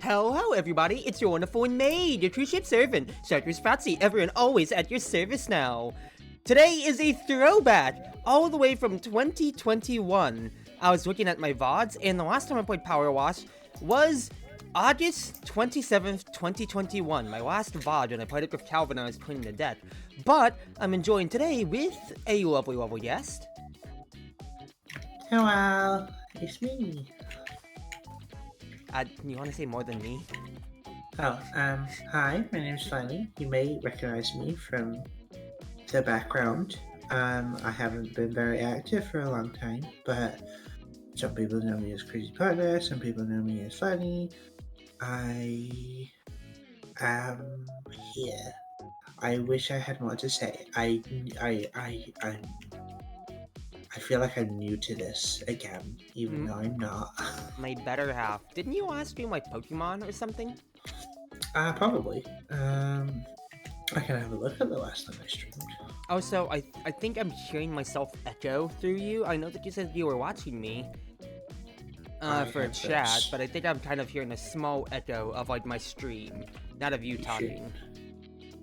Hello everybody, it's your Wonderful Wind Mage, your Cruz Ship servant, Chartreuse Proxy, ever and always at your service now. Today is a throwback, all the way from 2021. I was looking at my VODs, and the last time I played PowerWash was August 27th, 2021, my last VOD when I played it with Calvin and I was playing to death. But I'm enjoying today with a lovely guest. Hello, it's me. You want to say more than me? Oh, hi, my name's Fanny. You may recognize me from the background. I haven't been very active for a long time, but some people know me as Crazy Partner, some people know me as Fanny. I am here. I wish I had more to say. I feel like I'm new to this again, even though I'm not. My better half. Didn't you ask me my Pokemon or something? Probably. I can have a look at the last time I streamed. Also, I think I'm hearing myself echo through you. I know that you said you were watching me for a chat, but I think I'm kind of hearing a small echo of like my stream, not of you talking.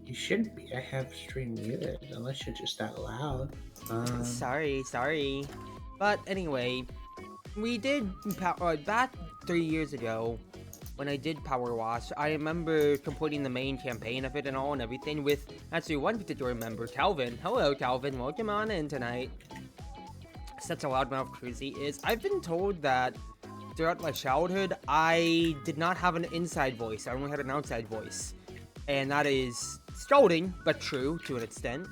You shouldn't be. I have stream muted, unless you're just that loud. Sorry. But anyway, we did back 3 years ago when I did PowerWash. I remember completing the main campaign of it and all and everything with actually one particular member, Calvin. Hello, Calvin. Welcome on in tonight. Such a loudmouth Cruzy is. I've been told that throughout my childhood, I did not have an inside voice. I only had an outside voice, and that is scolding, but true to an extent.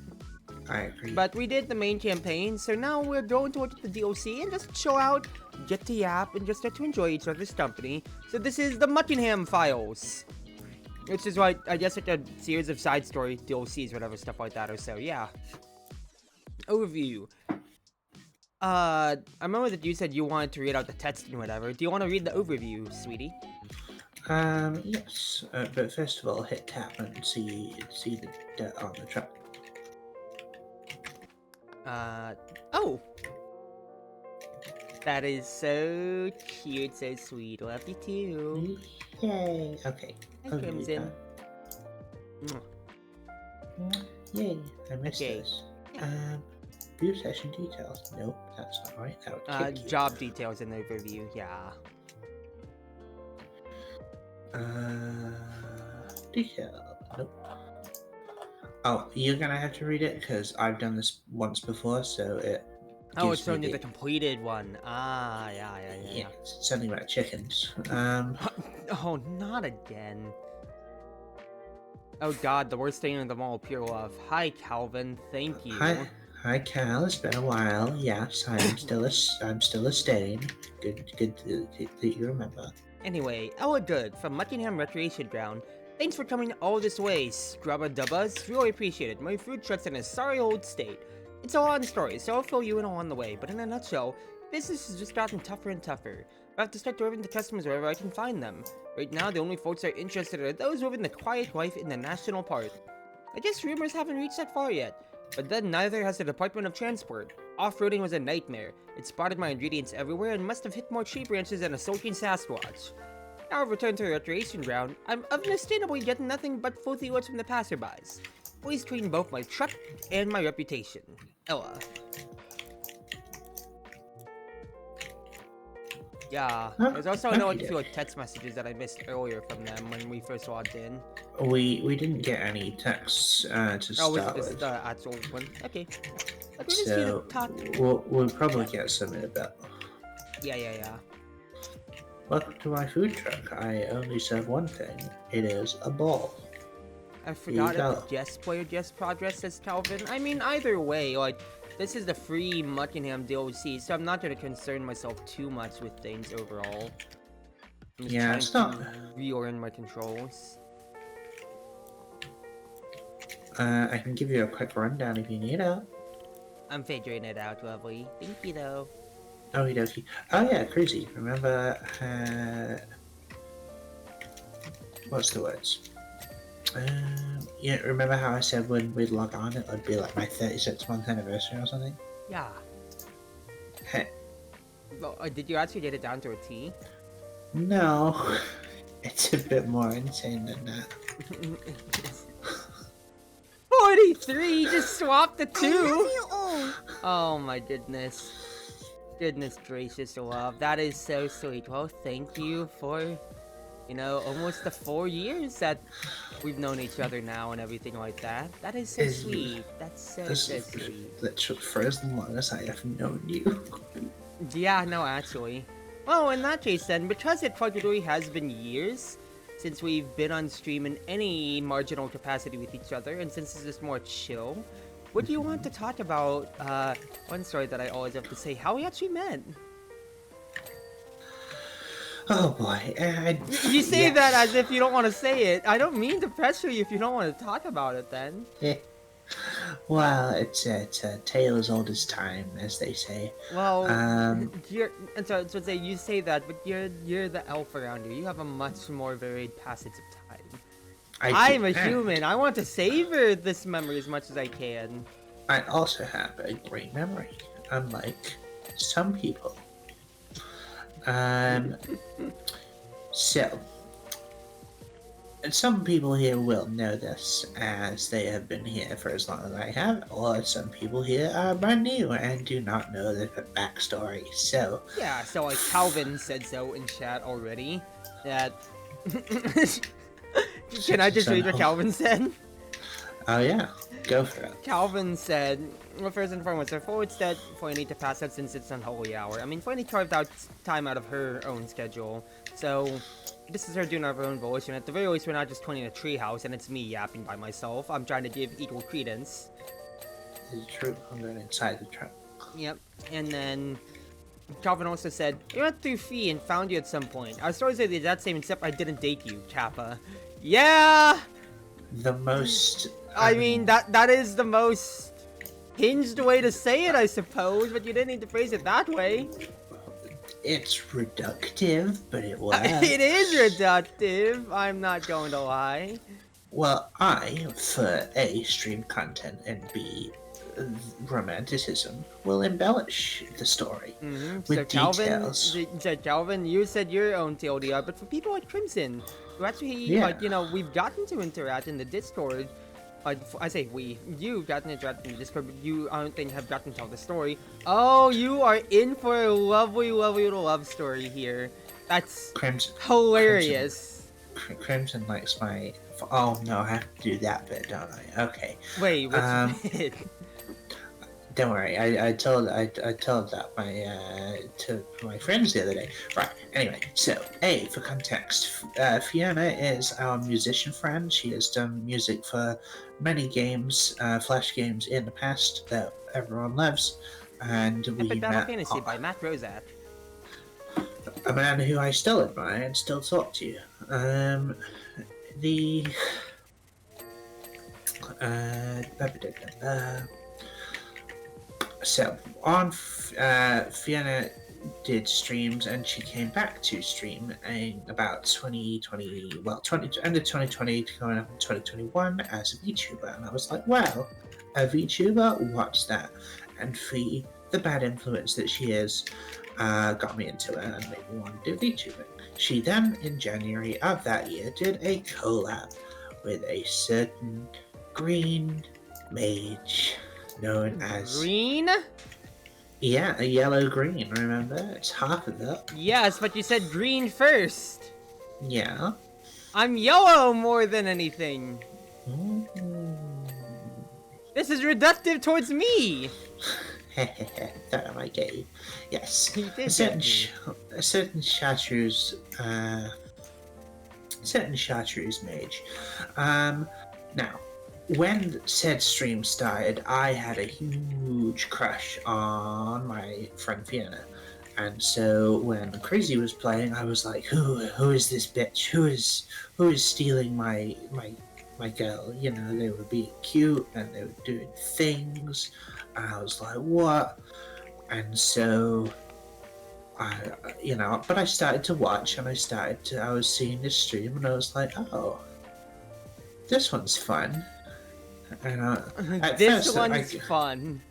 I agree. But we did the main campaign, so now we're going to look at the DLC and just chill out, get to yap, and just get to enjoy each other's company. So this is the Muckingham Files, which is like, I guess, like a series of side story DLCs, whatever, stuff like that, or so, yeah. Overview. I remember that you said you wanted to read out the text and whatever. Do you want to read the overview, sweetie? Yes. But first of all, hit tap and see the dirt on the truck. Oh! That is so cute, so sweet. Love you too. Yay. Okay. Hi, Crimson. Yay. I missed this. View session details. Nope, that's not right. That would kick you. Job details and overview, yeah. Detail. Nope. Oh, you're gonna have to read it because I've done this once before, so it. Oh, it's only the completed one. Ah, yeah. It's something about chickens. Oh, not again. Oh God, the worst thing in them all, pure love. Hi, Calvin. Thank you. Hi, Cal. It's been a while. Yes, I'm still a stain. Good that you remember. Anyway, Ella Good from Muckingham Recreation Ground. Thanks for coming all this way, Scrubba Dubbas. Really appreciate it. My food truck's in a sorry old state. It's a long story, so I'll fill you in along the way, but in a nutshell, business has just gotten tougher and tougher. I have to start delivering to customers wherever I can find them. Right now, the only folks that are interested are those living the quiet life in the national park. I guess rumors haven't reached that far yet, but then neither has the Department of Transport. Off-roading was a nightmare. It spotted my ingredients everywhere and must have hit more tree branches than a sulking Sasquatch. Now I've returned to the recreation ground. I'm understandably getting nothing but filthy looks from the passerbys. Please clean both my truck and my reputation. Ella. Yeah, there's also no text messages that I missed earlier from them when we first logged in. We didn't get any texts to start with. Oh, this is the actual one? Okay. So we'll probably get some in a bit. Yeah. Welcome to my food truck. I only serve one thing. It is a ball. I forgot if the guest player just progress says Calvin. I mean, either way, like, this is the free Muckingham DLC, so I'm not going to concern myself too much with things overall. I'm just trying to reorient my controls. I can give you a quick rundown if you need it. I'm figuring it out, lovely. Thank you, though. Okie dokie. Oh yeah, Cruzy. Remember, what's the words? Yeah, remember how I said when we'd log on it would be like my 36-month anniversary or something? Yeah. Hey. Well, did you actually get it down to a T? No. It's a bit more insane than that. 43, just swap the I love two. you all. Oh my goodness. Goodness gracious, love. That is so sweet. Well, thank you for, almost the 4 years that we've known each other now and everything like that. That is so sweet. That's so sweet. Literally for as long as I have known you. Yeah, no, actually. Well, in that case then, because it probably has been years since we've been on stream in any marginal capacity with each other, and since this is more chill, what do you want to talk about? One story that I always have to say, how we actually met. Oh boy. You say that as if you don't want to say it. I don't mean to pressure you if you don't want to talk about it then. Well, it's a tale as old as time, as they say. Well, you say that, but you're the elf around here. You have a much more varied passage of time. I'm a human. I want to savor this memory as much as I can. I also have a great memory, unlike some people. So, some people here will know this as they have been here for as long as I have, or some people here are brand new and do not know the backstory, so... Yeah, so like Calvin said so in chat already, that... Can I just read what Calvin said? Oh yeah, go for it. Calvin said, well, first and foremost, her forward said for need to pass out since it's unholy hour. I mean, Fanny carved out time out of her own schedule, so this is her doing her own volition. At the very least, we're not just cleaning a treehouse and it's me yapping by myself. I'm trying to give equal credence. This is true. I'm going inside the truck. Yep, and then Calvin also said, we went through Fee and found you at some point. Our stories are the exact same except I didn't date you, Kappa. Yeah! The most... I mean, that is the most hinged way to say it, I suppose, but you didn't need to phrase it that way. It's reductive, but it was. It is reductive, I'm not going to lie. Well, I, for A, stream content, and B, romanticism, will embellish the story with details. So Calvin, you said your own TLDR, but for people like Crimson, who actually, we've gotten to interact in the Discord. I say we. You've gotten to interact in the Discord, but you, I don't think, have gotten to tell the story. Oh, you are in for a lovely, lovely little love story here. That's hilarious. Crimson likes my... Oh no, I have to do that bit, don't I? Okay. Wait, what's it? Don't worry, I told that to my friends the other day. Right. Anyway, so A, for context, Fiona is our musician friend. She has done music for many games, Flash games in the past that everyone loves, and we Epic Battle met Fantasy by Matt Rosat. A man who I still admire and still talk to. So on Fiona did streams and she came back to stream in about 2020, end of 2020 to going up in 2021 as a VTuber, and I was like, wow, a VTuber? What's that? And Fee, the bad influence that she is, got me into it and made me want to do VTubing. She then, in January of that year, did a collab with a certain green mage known as... Green? Yeah, a yellow-green, remember? It's half of that. Yes, but you said green first. Yeah. I'm yellow more than anything. This is reductive towards me. That I get you. Yes. A certain Chartreuse Mage. Now, when said stream started, I had a huge crush on my friend Fiona. And so when Crazy was playing, I was like, who is this bitch? Who is stealing my girl? You know, they were being cute and they were doing things. And I was like, what? And so but I started to watch and I was seeing this stream and I was like, oh, this one's fun. And this one's fun.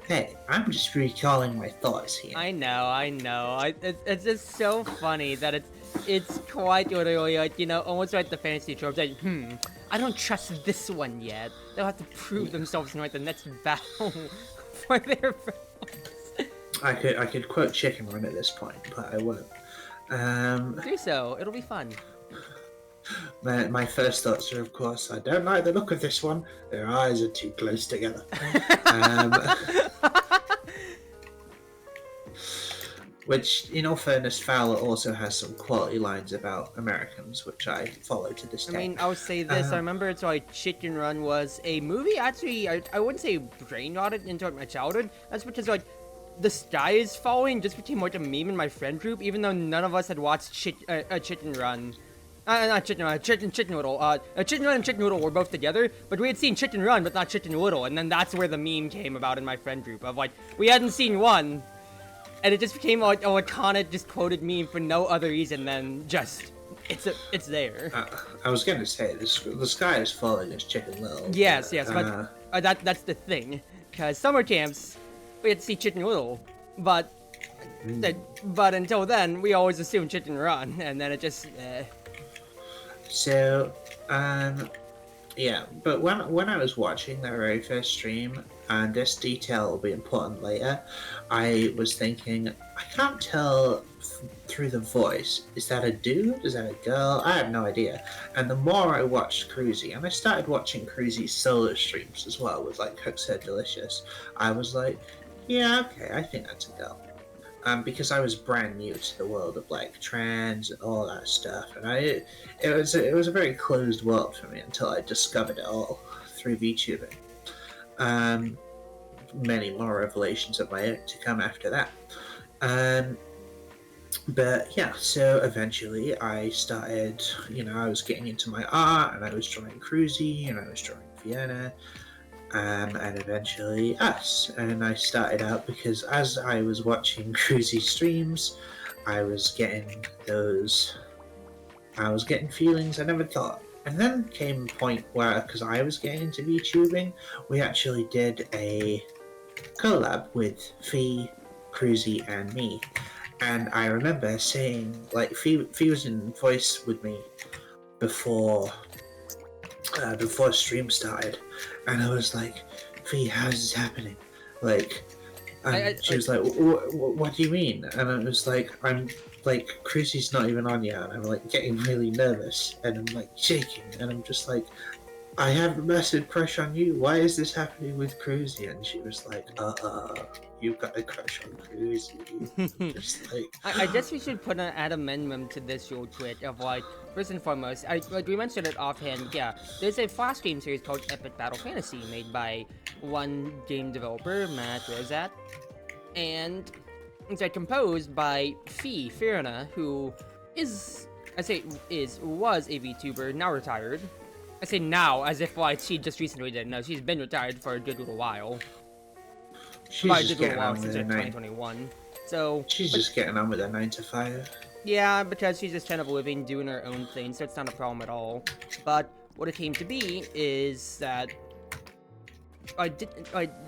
Hey, I'm just recalling my thoughts here. I know. It's just so funny that it's quite literally like, almost like the fantasy tropes. Like, I don't trust this one yet. They'll have to prove themselves in like the next battle for their friends. I could quote Chicken Run at this point, but I won't. Do so. It'll be fun. My first thoughts are, of course, I don't like the look of this one. Their eyes are too close together. Which, in all fairness, Fowler also has some quality lines about Americans, which I follow to this day. I mean, I would say this. I remember it's like Chicken Run was a movie. Actually, I wouldn't say brain rotted into my childhood. That's because like the sky is falling just became like a meme in my friend group, even though none of us had watched Chicken Run. Not Chicken Run, Chicken Little. Chicken Run and Chicken Little were both together, but we had seen Chicken Run, but not Chicken Little, and then that's where the meme came about in my friend group of like we hadn't seen one. And it just became like a iconic, just quoted meme for no other reason than just it's there. I was gonna say the sky is falling as Chicken Little. Yes, but that's the thing, because summer camps we had to see Chicken Little, but until then we always assumed Chicken Run, and then it just. So, yeah, but when I was watching that very first stream, and this detail will be important later, I was thinking, I can't tell through the voice, is that a dude, is that a girl, I have no idea. And the more I watched Cruzy, and I started watching Cruzy's solo streams as well, with like Cooks Her Delicious, I was like, yeah, okay, I think that's a girl. Because I was brand new to the world of like trans and all that stuff, and it was a very closed world for me until I discovered it all through VTubing. Many more revelations of my own to come after that. But yeah, so eventually I started, I was getting into my art, and I was drawing Cruzy, and I was drawing Fiona. And eventually us. And I started out because as I was watching Cruzy streams, I was getting feelings I never thought. And then came a point where, because I was getting into VTubing, we actually did a collab with Fee, Cruzy, and me. And I remember saying, like, Fee was in voice with me before stream started, and I was like, Fee, how is this happening? Like, and she was like, what do you mean? And I was like, I'm like, Cruzy's not even on yet, and I'm like getting really nervous, and I'm like shaking, and I'm just like, I have a massive crush on you. Why is this happening with Cruzy? And she was like, you've got a crush on Cruzy. Just like, I guess we should add amendment to this real quick of like, first and foremost, we mentioned it offhand, yeah, there's a Flash game series called Epic Battle Fantasy made by one game developer, Matt Rosat, and it's composed by Fee Fiona, who was a VTuber, now retired. I say now, as if like she just recently did. No, she's been retired for a good little while. She's just getting on with her 2021. So she's just getting on with her 9 to 5. Yeah, because she's just kind of living, doing her own thing, so it's not a problem at all. But what it came to be is that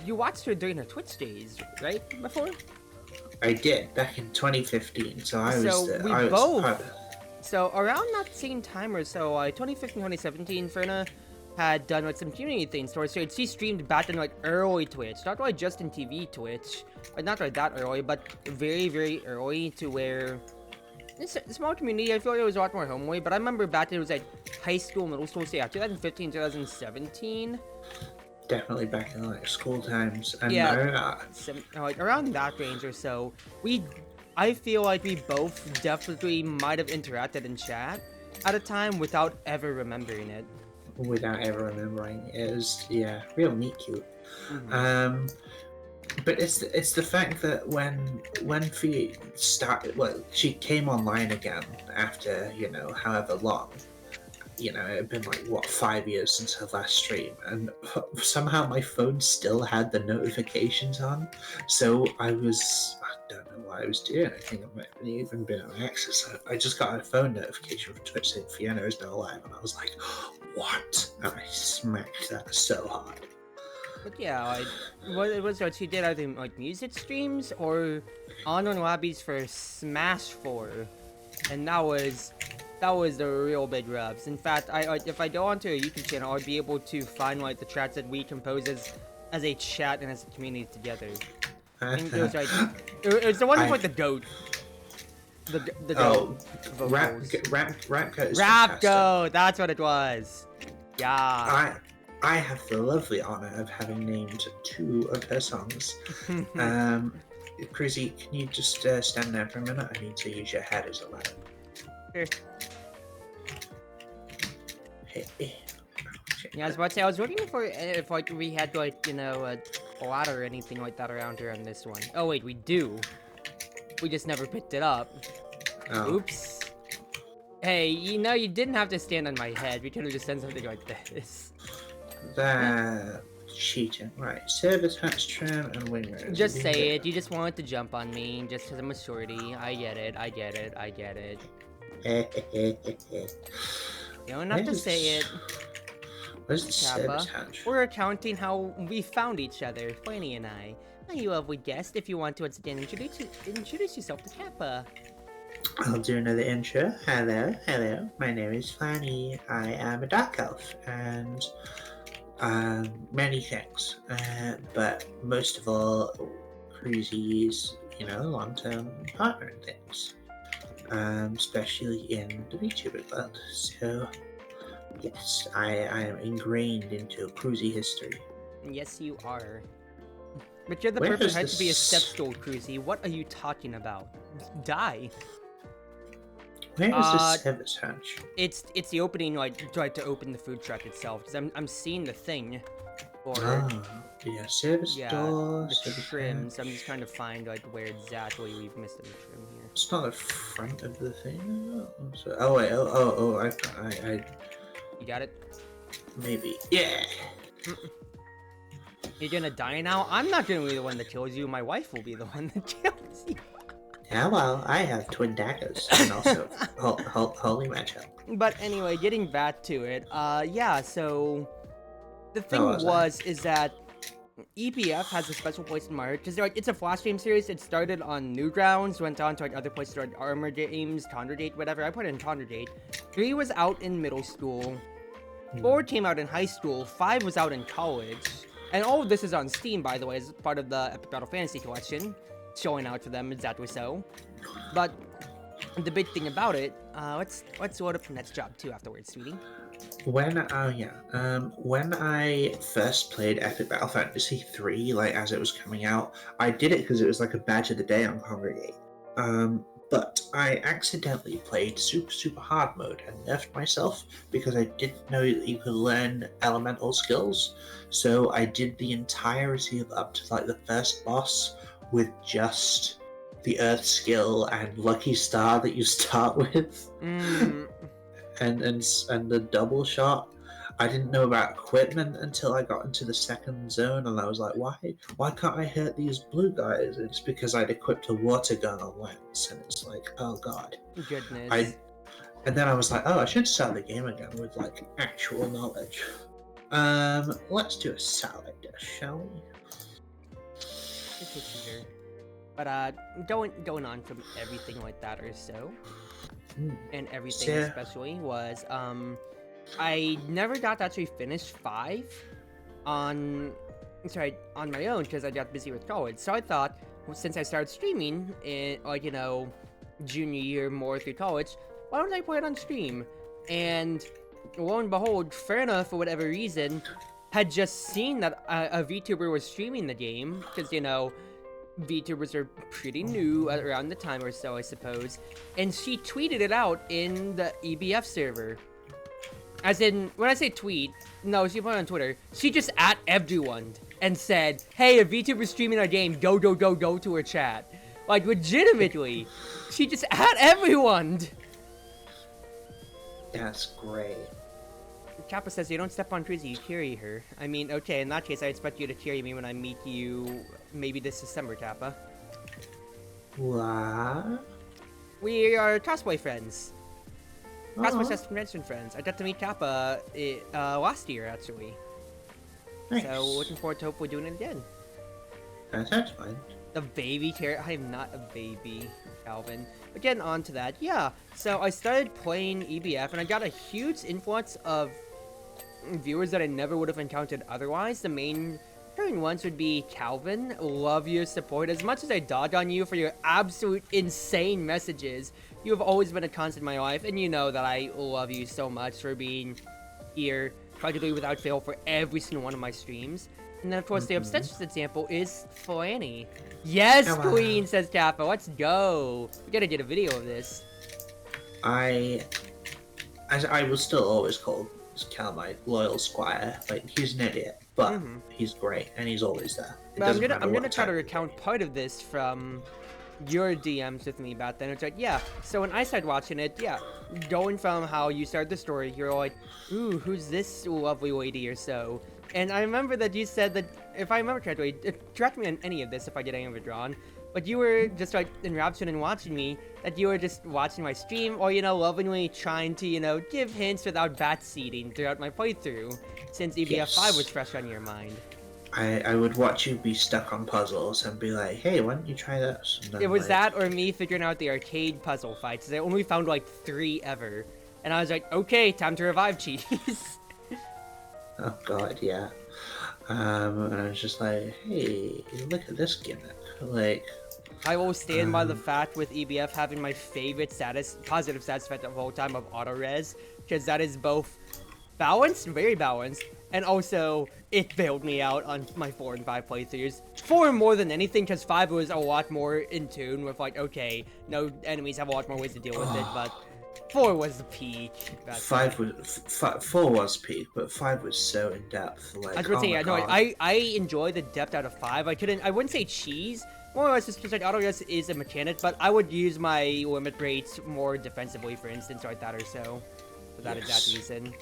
you watched her during her Twitch days, right? Before? I did back in 2015. So around that same time or so, 2015, 2017, Ferna had done like some community things. So she streamed back in like early Twitch, not like just in TV Twitch, but not like that early, but very, very early to where it's a small community. I feel like it was a lot more homely, but I remember back then it was like high school, middle school, so yeah, 2015, 2017. Definitely back in like school times. And like around that range or so, I feel like we both definitely might have interacted in chat at a time without ever remembering it. It was, yeah, real meet cute. Mm-hmm. But it's the fact that when Fee started, well, she came online again after, however long. It had been like, 5 years since her last stream, and somehow my phone still had the notifications on, so I don't know what I was doing. I think I might have even been on access. I just got a phone notification from Twitch saying Fiona is now live, and I was like, what? And I smacked that so hard. But yeah, like, what it was what she did either like music streams or online lobbies for Smash 4, and that was the real big rubs. In fact, I like if I go onto a YouTube channel, I'd be able to find like the chats that we compose as a chat and as a community together. And it was like it was the one with like the goat. The Oh, vocals. Rapco is Rapco, that's what it was. Yeah. I have the lovely honor of having named 2 of her songs. Cruzy, can you just stand there for a minute? I need to use your head as a ladder. Sure. Hey. Yeah, I was about to say, I was looking for if like we had like, you know, a ladder or anything like that around here on this one. Oh wait, we do. We just never picked it up. Oh. Oops. Hey, you know, you didn't have to stand on my head. We could have just done something like this. That cheating. Right, service hatch trim and wing mirrors. Just say it. You just wanted to jump on me just because I'm a shorty. I get it. I get it. I get it. You don't have to say it. Where's the service hatch? We're accounting how we found each other, Fanny and I. Are you lovely guest? If you want to once again introduce yourself to Kappa. I'll do another intro. Hello. My name is Fanny. I am a dark elf and many things. But most of all, Cruzy's, long-term partner and things. Especially in the VTuber world. So, yes, I am ingrained into Cruzy history. Yes, you are. But you're the perfect height to be a stepstool, Cruzy. What are you talking about? Die. Where is the service hatch? It's the opening, like, tried to open the food truck itself. Because I'm seeing the thing. For yeah, service door. The trim. So I'm just trying to find, like, where exactly we've missed the trim here. It's not the front of the thing. Oh wait. I. You got it? Maybe. Yeah. You're gonna die now? I'm not gonna be the one that kills you. My wife will be the one that kills you. Yeah, well, I have twin daggers and also holy magic. But anyway, getting back to it, yeah, so the thing is that EPF has a special place in my heart because it's a Flash game series. It started on Newgrounds, went on to like other places like Armor Games, Tonderdate, whatever. I put it in Tonderdate. 3 was out in middle school. 4 came out in high school. 5 was out in college. And all of this is on Steam, by the way, as part of the Epic Battle Fantasy collection. Showing out for them, exactly so. But the big thing about it, let's load up the next job too afterwards, sweetie. When I first played Epic Battle Fantasy 3, like as it was coming out, I did it because it was like a badge of the day on Congregate. But I accidentally played super hard mode and nerfed myself because I didn't know that you could learn elemental skills. So I did the entirety of up to like the first boss with just the Earth skill and Lucky Star that you start with, and the double shot. I didn't know about equipment until I got into the second zone, and I was like, why can't I hurt these blue guys? It's because I'd equipped a water gun on Lance, and it's like, oh god. Goodness. And then I was like, oh, I should start the game again with like actual knowledge. Let's do a salad dish, shall we? But going on from everything like that or so, and everything especially was I never got to actually finish 5 on my own because I got busy with college. So I thought, well, since I started streaming in junior year more through college, why don't I play it on stream? And lo and behold, Ferna, for whatever reason, had just seen that a VTuber was streaming the game because VTubers are pretty new at around the time or so, I suppose, and she tweeted it out in the EBF server. As in, when I say tweet, no, she put it on Twitter. She just at everyone and said, "Hey, a VTuber streaming our game. Go to her chat." Like legitimately, she just at everyone. That's great. Kappa says, "You don't step on Cruzy, you carry her." I mean, okay, in that case, I expect you to carry me when I meet you, maybe this December, Kappa. What? We are cosplay friends. Cosplay convention friends. I got to meet Kappa last year, actually. Nice. So looking forward to hopefully doing it again. That sounds fun. The baby chair. I am not a baby, Calvin. But getting on to that, yeah. So I started playing EBF, and I got a huge influx of viewers that I never would have encountered otherwise. The main recurring ones would be Calvin. Love your support. As much as I dog on you for your absolute insane messages, you have always been a constant in my life, and you know that I love you so much for being here practically without fail for every single one of my streams. And then, of course, the obstetrics example is Flanny. Yes, Queen, says Kappa. Let's go. We gotta get a video of this. I will still always call Cal my loyal squire. Like, he's an idiot, but he's great, and he's always there. But I'm gonna try to recount part of this from your DMs with me about then. It's like, yeah, so when I started watching it, yeah, going from how you started the story, you're like, ooh, who's this lovely lady or so? And I remember that you said that, if I remember correctly, correct me on any of this if I get any of it wrong, but you were just like enraptured in watching me, that you were just watching my stream, or, you know, lovingly trying to, you know, give hints without bat-seeding throughout my playthrough, since EBF 5 was fresh on your mind. I would watch you be stuck on puzzles and be like, hey, why don't you try this? It was that or me figuring out the arcade puzzle fights. I only found like 3 ever. And I was like, okay, time to revive Cheese. Oh god, yeah. And I was just like, hey, look at this gimmick. Like, I will stand by the fact with EBF having my favorite positive status effect of all time of auto-res, because that is both balanced, very balanced, and also it bailed me out on my 4 and 5 playthroughs. 4 more than anything, because 5 was a lot more in tune with like, okay, no enemies have a lot more ways to deal with it, but 4 was the peak. 4 was peak, but 5 was so in depth. Like, I was gonna say, yeah, no, I enjoy the depth out of 5. I wouldn't say cheese. More or less, just because like auto-res is a mechanic, but I would use my limit breaks more defensively, for instance, like that or so, for that exact reason.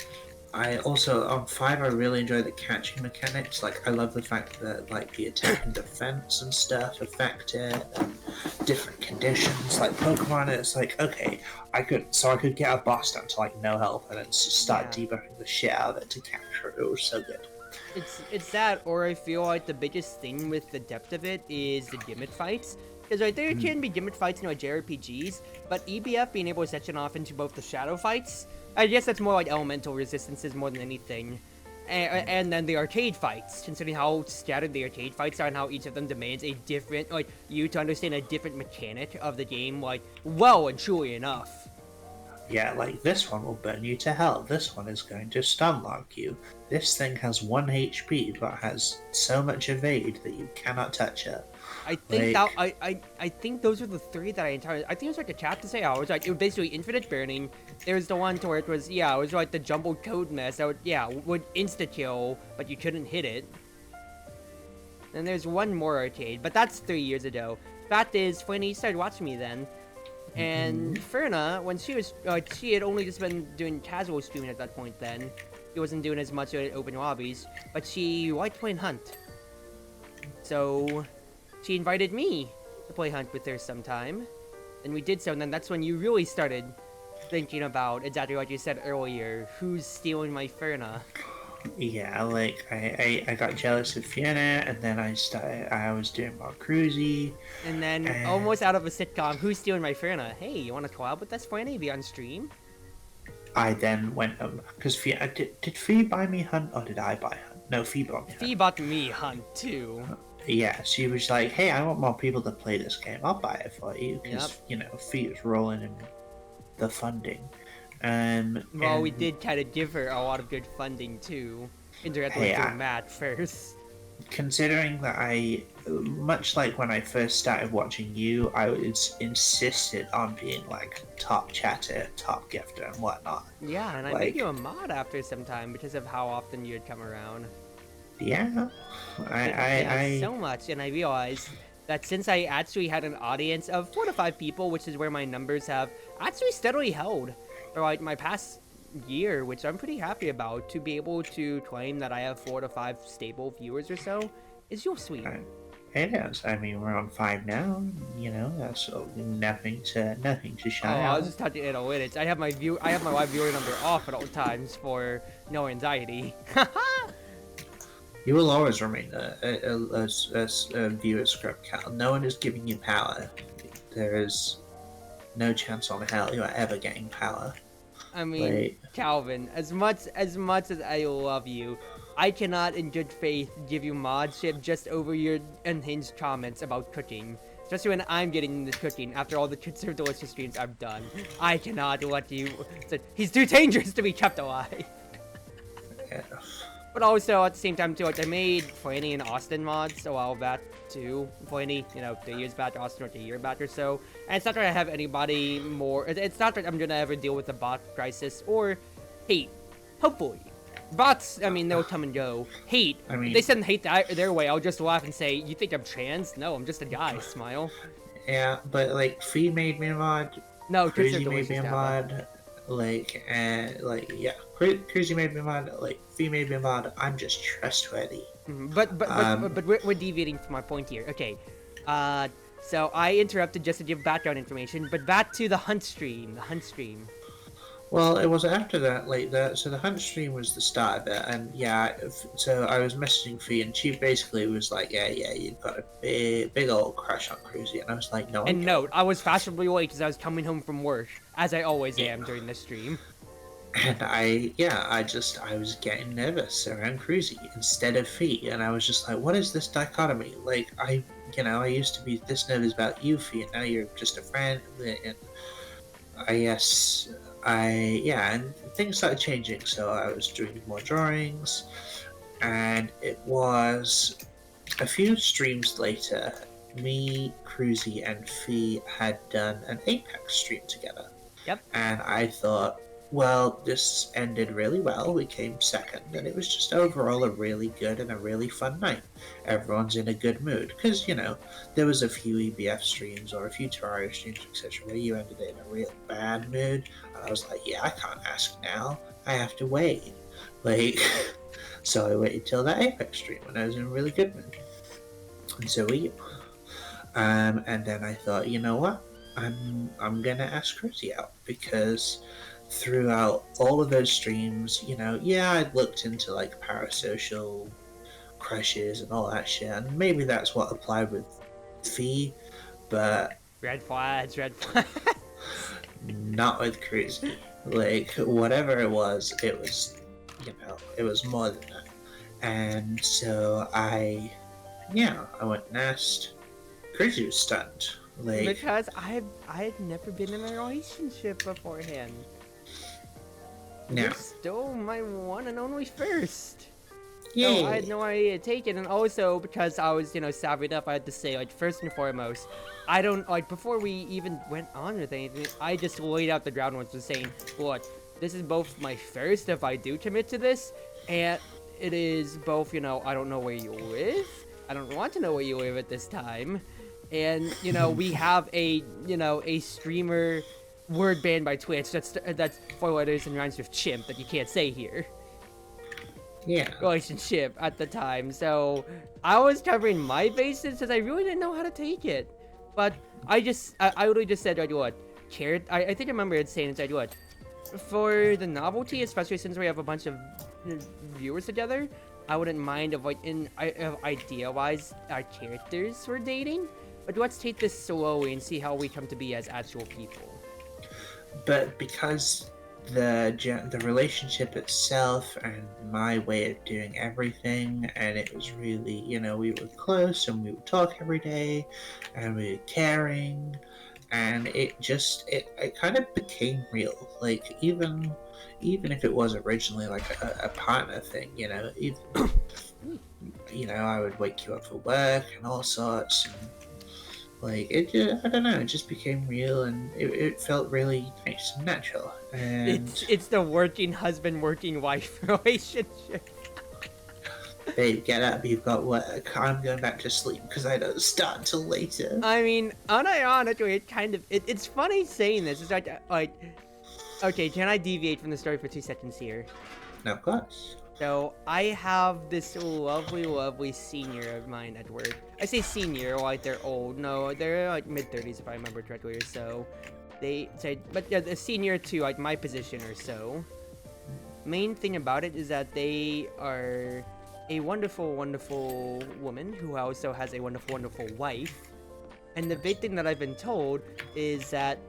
I also, on 5, I really enjoy the catching mechanics. Like, I love the fact that, like, the attack and defense and stuff affect it, and different conditions. Like, Pokemon, it's like, okay, I could get a boss down to, like, no health, and then start debuffing the shit out of it to capture it. It was so good. It's that, or I feel like the biggest thing with the depth of it is the gimmick fights. Because like, there can be gimmick fights in like JRPGs, but EBF being able to section off into both the shadow fights, I guess that's more like elemental resistances more than anything. And then the arcade fights, considering how scattered the arcade fights are and how each of them demands a different, like, you to understand a different mechanic of the game, like, well and truly enough. Yeah, like, this one will burn you to hell. This one is going to stun lock you. This thing has 1 HP, but has so much evade that you cannot touch it. I think I think those are the 3 that I think it was like a chat to say. I was like, it was basically infinite burning. There was the one to where it was, yeah, it was like the jumbled code mess that would insta kill, but you couldn't hit it. And there's one more arcade, but that's 3 years ago. Fact is, Flanny started watching me then, and Ferna, when she was, she had only just been doing casual streaming at that point then. She wasn't doing as much open lobbies, but she liked playing Hunt. So she invited me to play Hunt with her sometime, and we did so, and then that's when you really started thinking about, exactly like you said earlier, who's stealing my Ferna. Yeah, like, I got jealous of Fiona, and then I was doing more cruisy. And then, almost out of a sitcom, who's stealing my Ferna? Hey, you want to collab with us, Flanny? Be on stream? I then went, because Fiona, did Fee buy me Hunt, or did I buy Hunt? No, Fee bought me Hunt. Fee bought me Hunt, too. Yeah, she was like, hey, I want more people to play this game. I'll buy it for you, because, you know, Fee was rolling in the funding. Well, we did kind of give her a lot of good funding, too. Indirectly through Matt first. Considering that much like when I first started watching you, I was insisted on being, like, top chatter, top gifter, and whatnot. Yeah, and I made you a mod after some time because of how often you'd come around. Yeah. I so much, and I realized that since I actually had an audience of 4 to 5 people, which is where my numbers have actually steadily held for like my past year, which I'm pretty happy about, to be able to claim that I have 4 to 5 stable viewers or so is real sweet. It is. I mean, we're on 5 now. You know, that's nothing to shout out. I was just touching analytics. I have my live viewer number off at all times for no anxiety. You will always remain a viewer scrub cat. No one is giving you power. There is no chance on hell you are ever getting power. I mean, Like, Calvin, as much as I love you, I cannot in good faith give you modship just over your unhinged comments about cooking. Especially when I'm getting into cooking after all the Serve Delicious streams I've done. I cannot let you... He's too dangerous to be kept alive. yeah. But also, at the same time, too, like, I made Flanny and Austin mods a while back, too. Flanny, 2 years back, Austin, like a year back or so. And it's not that I have anybody more... It's not that I'm gonna ever deal with a bot crisis or hate. Hopefully. Bots, I mean, they'll come and go. Hate. I mean, if they send hate their way, I'll just laugh and say, you think I'm trans? No, I'm just a guy. Smile. yeah, but like, Fee made me a mod. No, Cruzy made me a mod. Cruzy made me a mod. Like, Fee made me a mod. I'm just trustworthy. But we're deviating from my point here. Okay. So I interrupted just to give background information, but back to the hunt stream. The hunt stream. Well, it was after that, so the hunt stream was the start of it, and yeah, so I was messaging Fee, and she basically was like, yeah, you've got a big old crush on Cruzy, and I was like, no. And note, I was fashionably late because I was coming home from work, as I always am during this stream. And I was getting nervous around Cruzy instead of Fee, and I was just like, what is this dichotomy? Like, I used to be this nervous about you, Fee, and now you're just a friend, and and things started changing, so I was doing more drawings, and it was a few streams later, me, Cruzy, and Fee had done an Apex stream together. Yep. And I thought, well, this ended really well, we came second, and it was just overall a really good and a really fun night. Everyone's in a good mood, because, there was a few EBF streams or a few Terraria streams, etc., where you ended in a real bad mood, and I was like, yeah, I can't ask now, I have to wait. So I waited till that Apex stream when I was in a really good mood. And so were you. And then I thought, you know what, I'm gonna ask Cruzy out, because throughout all of those streams, I'd looked into like parasocial crushes and all that shit, and maybe that's what applied with Fee, but red flags. not with Cruzy. Like, whatever it was it was more than that. And so I went and asked. Cruzy was stunned. Because I had never been in a relationship beforehand. No. You're still my one and only first. Yay. So I had no idea to take it, and also because I was, savvy enough, I had to say, first and foremost, I don't, before we even went on with anything, I just laid out the groundwork with saying, look, this is both my first if I do commit to this, and it is both, I don't know where you live, I don't want to know where you live at this time, and, we have a streamer word banned by Twitch that's 4 letters and rhymes with chimp that you can't say here. Yeah. Relationship at the time, so I was covering my bases because I really didn't know how to take it. But I literally just said, what, I think I remember it saying, what, for the novelty, especially since we have a bunch of viewers together, I wouldn't mind if idea-wise our characters were dating. But let's take this slowly and see how we come to be as actual people. But because the relationship itself and my way of doing everything, and it was really, we were close and we would talk every day and we were caring, and it kind of became real. Like, even if it was originally like a partner thing, I would wake you up for work and all sorts, and I don't know, it just became real, and it felt really nice and natural. And it's the working husband, working wife relationship. Babe, get up, you've got work. I'm going back to sleep because I don't start until later. I mean, unironically, it's funny saying this. It's like, okay, can I deviate from the story for 2 seconds here? No, of course. So, I have this lovely senior of mine at work. I say senior, they're old. No, they're mid-30s if I remember correctly or so. But yeah, the senior to my position or so. Main thing about it is that they are a wonderful, wonderful woman who also has a wonderful, wonderful wife. And the big thing that I've been told is that,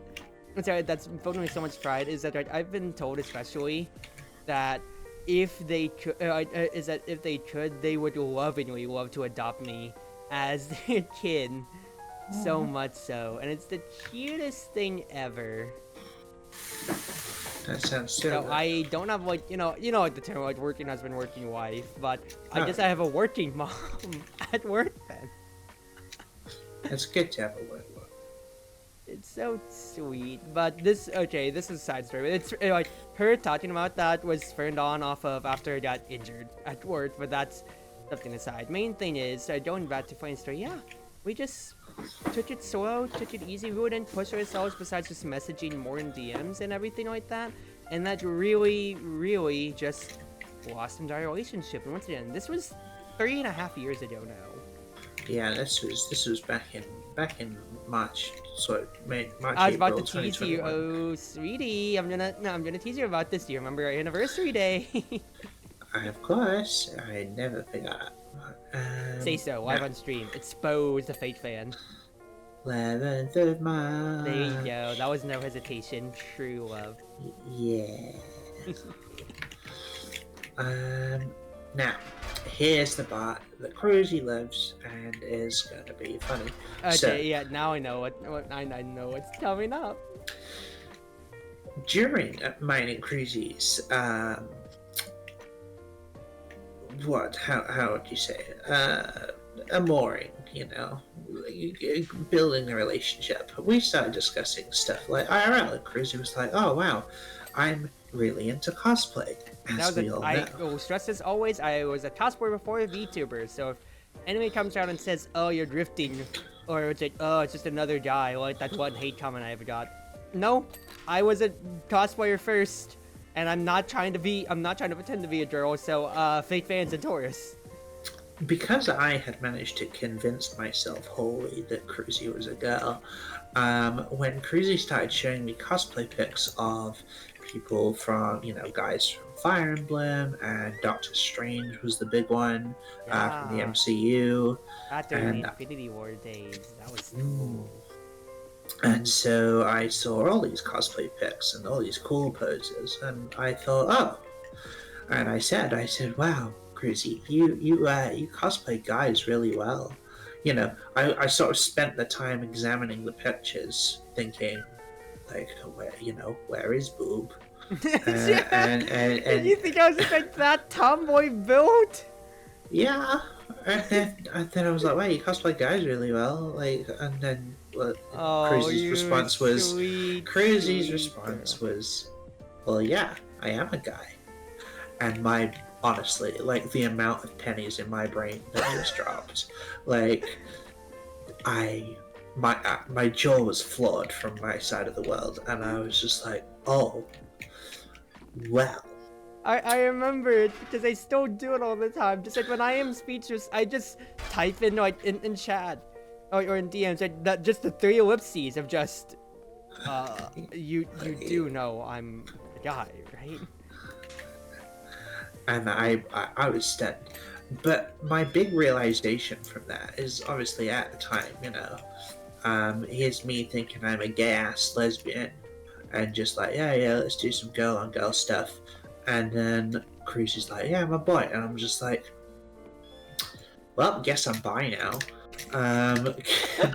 sorry, that's filled me with so much pride, is that I've been told especially that if they could, they would lovingly love to adopt me as their kid. So much so, and it's the cutest thing ever. That sounds so So good. I don't have like like the term like working husband, working wife, but I guess I have a working mom at work then. It's good to have a work one. It's so sweet, but this is a side story. It's like her talking about that was turned on off of after I got injured at work, but that's something aside. Main thing is going back to funny story. Yeah, we just took it slow, took it easy. We wouldn't push ourselves besides just messaging more in DMs and everything like that. And that really, really just blossomed our relationship. And once again, this was 3.5 years ago now. Yeah, this was back in March, March. I was about April, to tease you, 2021. oh sweetie. I'm gonna tease you about this. Do you remember our anniversary day? Of course, I never forgot. Say so, live on stream. Expose the fake fan. 11th of March. There you go. That was no hesitation. True love. Yeah. Now, here's the part that Cruzy loves and is going to be funny. Okay, So, yeah. Now I know I know what's coming up. during mine and Cruzy's, how would you say it? A mooring, building a relationship. We started discussing stuff like IRL, and Cruzy was like, "Oh wow, I'm really into cosplay." As we all know. I will stress this always. I was a cosplayer before a VTuber, so if anybody comes out and says, "Oh, you're drifting," or it's like, "Oh, it's just another guy," like that's one hate comment I ever got. No, I was a cosplayer first, and I'm not trying to pretend to be a girl. So, fake fans and Taurus. Because I had managed to convince myself wholly that Cruzy was a girl, when Cruzy started showing me cosplay pics of people from, guys from Fire Emblem, and Doctor Strange was the big one from the MCU. After the Infinity War days, that was cool. And so I saw all these cosplay pics and all these cool poses, and I thought, oh. And I said, wow, Cruzy, you cosplay guys really well. I sort of spent the time examining the pictures, thinking, like, where is boob? And Did you think I was just like that tomboy build? Yeah. And then I was like, wow, you cosplay guys really well. Like, and then Cruzy's response was, well, yeah, I am a guy. And honestly, like, the amount of pennies in my brain that just dropped, like, my jaw was floored from my side of the world, and I was just like, oh, well. I remember it because I still do it all the time. Just like when I am speechless, I just type in like in chat or in DMs like that, just the 3 ellipses of just you do know I'm a guy, right? And I was stunned. But my big realization from that is, obviously at the time, here's me thinking I'm a gay-ass lesbian, and just like, yeah, let's do some girl-on-girl stuff. And then Cruz is like, yeah, I'm a boy. And I'm just like, well, guess I'm bi now.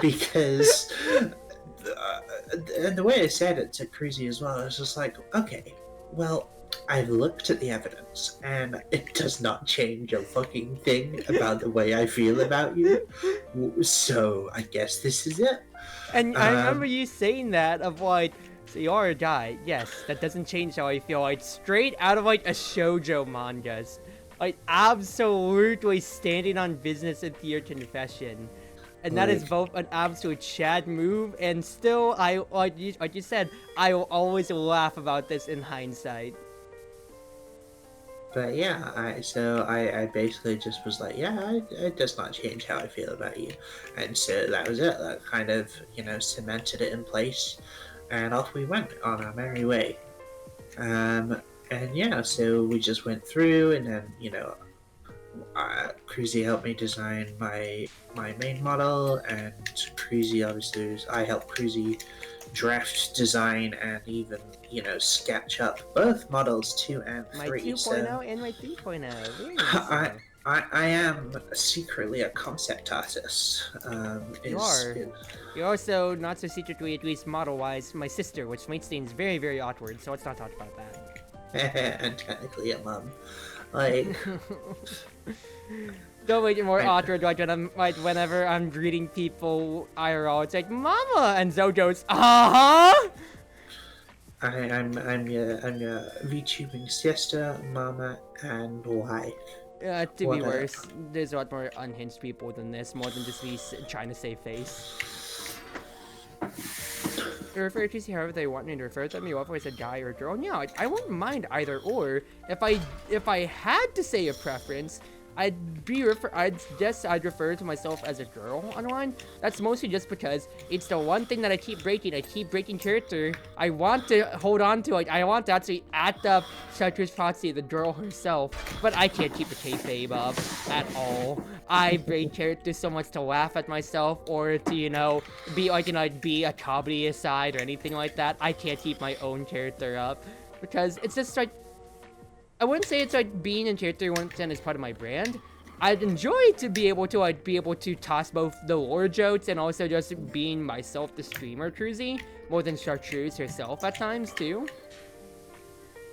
Because... and the way I said it to Cruzy as well, I was just like, okay, well, I've looked at the evidence, and it does not change a fucking thing about the way I feel about you. So I guess this is it. And I remember you saying that of like, so you are a guy. Yes, that doesn't change how I feel. Like straight out of like a shoujo mangas, like absolutely standing on business with your confession. And that is both an absolute Chad move, and still, like you said, I will always laugh about this in hindsight. But yeah, I basically just was like, yeah, it does not change how I feel about you. And so that was it. That kind of, cemented it in place. And off we went on our merry way. And yeah, so we just went through, and then, Cruzy helped me design my main model, and Cruzy obviously I helped Cruzy draft, design, and even sketch up both models 2 and My 3. 2.0 So and my 3.0. Very nice. I, I am secretly a concept artist. You are. You're also not so secretly, at least model-wise, my sister, which makes things very, very awkward. So let's not talk about that. And technically a mum. Like, Don't make it more awkward whenever I'm greeting people IRL. It's like, Mama! And Zojo's, uh-huh! I'm your VTubing sister, mama, and wife. To be worse, there's a lot more unhinged people than this, more than just me trying to save face. Refer to see however they want me to refer to me, whether it's a guy or a girl. Yeah, I wouldn't mind either or. If I had to say a preference, I'd refer to myself as a girl online. That's mostly just because it's the one thing that I keep breaking. I keep breaking character. I want to hold on to it. I want to actually act up Chartreuse Proxy, the girl herself, but I can't keep a kayfabe up at all. I break character so much to laugh at myself or to, be a comedy aside or anything like that. I can't keep my own character up because it's just like, I wouldn't say it's like being in character 1% is part of my brand. I'd enjoy to be able to toss both the lore jokes and also just being myself, the streamer Cruzy, more than Chartreuse herself at times too.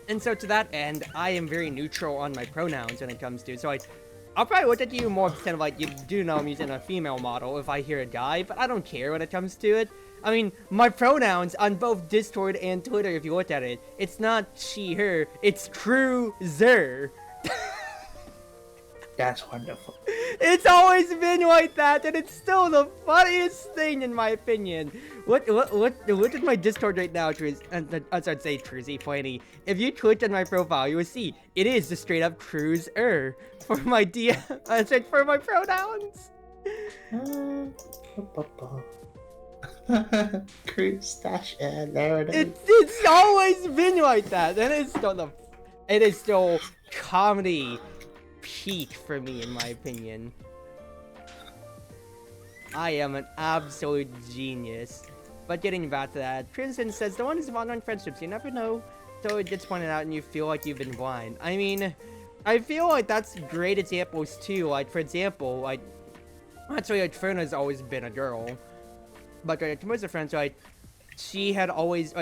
And so to that end, I am very neutral on my pronouns when it comes to, so I'll probably look at you more kind of like you do know I'm using a female model if I hear a guy, but I don't care when it comes to it. I mean, my pronouns on both Discord and Twitter, if you look at it, it's not she, her, it's Cruiser. That's wonderful. It's always been like that, and it's still the funniest thing in my opinion. Look at my Discord right now, Truz. I'm sorry to say Truzy Plenty. If you click on my profile, you will see it is just straight up Cruiser for my for my pronouns. Cruz dash there it is. It's always been like that, and it is still comedy peak for me in my opinion. I am an absolute genius. But getting back to that, Crimson says the one is about online friendships. You never know till it gets pointed out and you feel like you've been blind. I mean, I feel like that's great examples too. Like for example, like actually like Ferna's always been a girl. But like most of her friends, like she had always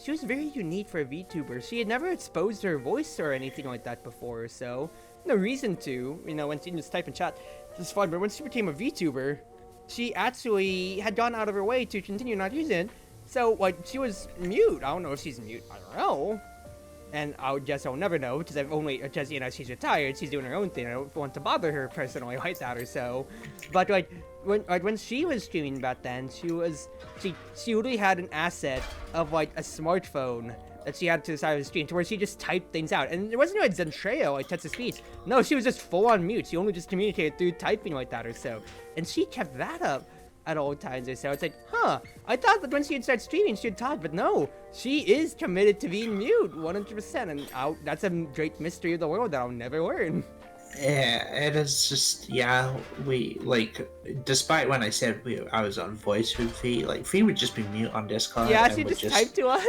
she was very unique for a VTuber. She had never exposed her voice or anything like that before, so no reason to. When she just type in chat, it's fun. But when she became a VTuber, she actually had gone out of her way to continue not using it. So like she was mute. I don't know if she's mute. I don't know. And I would guess I'll never know because she's retired. She's doing her own thing. I don't want to bother her personally like that or so. But when she was streaming back then, she literally had an asset of like a smartphone that she had to the side of the screen to where she just typed things out. And it wasn't like Zentreo, like text to speech. No, she was just full on mute. She only just communicated through typing like that or so. And she kept that up at all times or so. It's like, I thought that when she had started streaming, she'd talk, but no, she is committed to being mute 100%. And that's a great mystery of the world that I'll never learn. Yeah, it is just, we, despite when I said I was on voice with V, V would just be mute on Discord. Yeah, she just typed to us.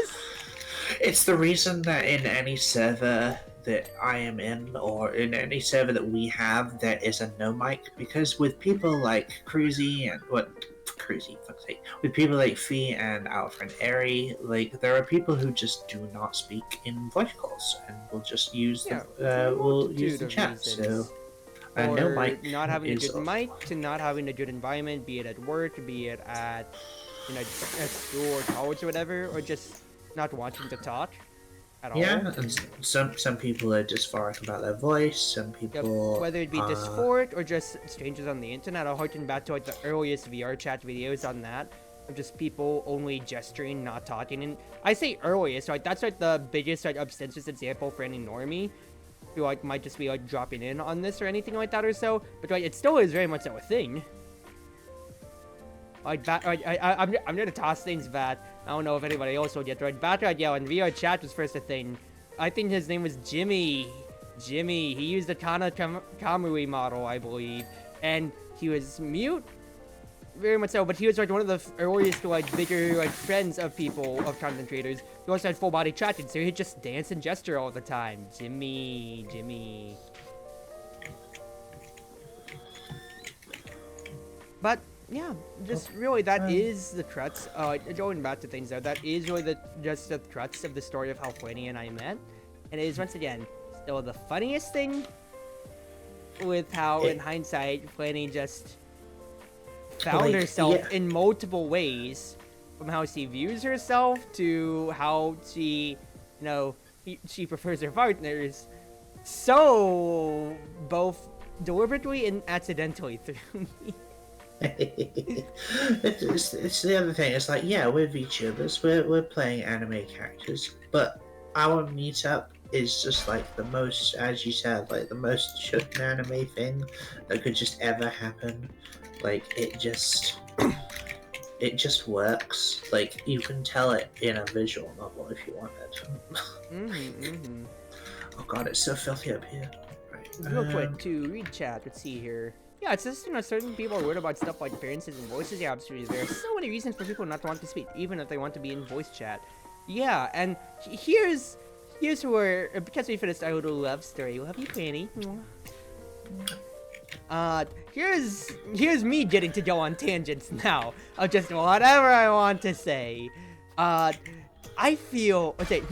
It's the reason that in any server that I am in, or in any server that we have, there is a no mic, because with people like Cruzy and with people like Fee and our friend Eri, there are people who just do not speak in voice calls and will just use the chat. So no mic, not having a good mic, to not having a good environment, be it at work, be it at at school or college or whatever, or just not wanting to talk at all. Yeah, and some people are dysphoric about their voice. Some people, whether it be dysphoric or just strangers on the internet. I'll harken back to the earliest VR chat videos on that, of just people only gesturing, not talking. And I say earliest, that's the biggest obstentious example for any normie who might just be dropping in on this or anything like that or so. But it still is very much a thing. I'm gonna toss things back. I don't know if anybody else will get right back. Yeah, when VR chat was first a thing, I think his name was Jimmy Jimmy. He used the Kamui model, I believe, and he was mute. Very much so, but he was like one of the earliest like bigger like friends of people, of content creators. He also had full body tracking, so he'd just dance and gesture all the time. Jimmy. But yeah, just really that is the crux. Going back to things though, that is really just the crux of the story of how Flanny and I met, and it is once again still the funniest thing with how in hindsight Flanny just found herself in multiple ways, from how she views herself to how she, she prefers her partners, so both deliberately and accidentally through me. It's the other thing. It's like, yeah, we're VTubers, we're playing anime characters, but our meetup is just like the most, as you said, like the most shouldn't anime thing that could just ever happen. Like it just works. Like you can tell it in a visual novel if you wanted. Oh god, it's so filthy up here. Right. Real quick to read chat. Let's see here. Yeah, it's just certain people are worried about stuff like appearances and voices. Yeah, absolutely. There are so many reasons for people not to want to speak, even if they want to be in voice chat. Yeah, and here's where, because we finished our little love story. Love you, Fanny. Here's me getting to go on tangents now of just whatever I want to say. I feel, okay,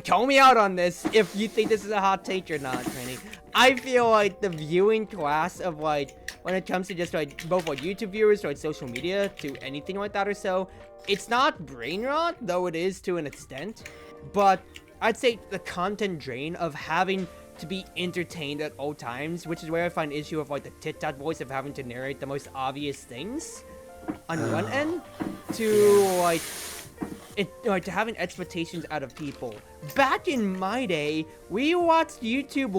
call me out on this if you think this is a hot take or not, Fanny. I feel like the viewing class of like, when it comes to just like both like YouTube viewers or like social media to anything like that or so, it's not brain rot, though it is to an extent, but I'd say the content drain of having to be entertained at all times, which is where I find issue of like the tit-tat voice of having to narrate the most obvious things on one end, to to having expectations out of people. Back in my day, we watched YouTube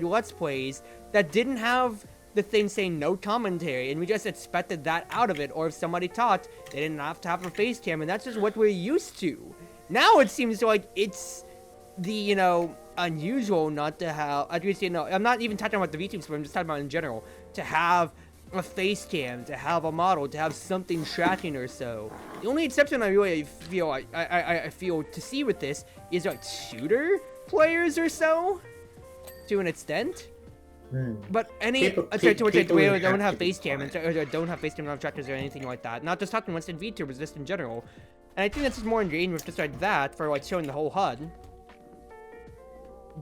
Let's Plays that didn't have the thing saying no commentary, and we just expected that out of it, or if somebody talked, they didn't have to have a face cam, and that's just what we're used to. Now it seems like it's the, unusual not to have, at least, I'm not even talking about the VTubers, but I'm just talking about in general, to have a face cam, to have a model, to have something tracking or so. The only exception I really feel I feel to see with this is like shooter players or so, to an extent. But any don't have face cam or don't have face cam trackers or anything like that. Not just talking once in VTubers, just in general. And I think that's just more ingrained with just like that for like showing the whole HUD.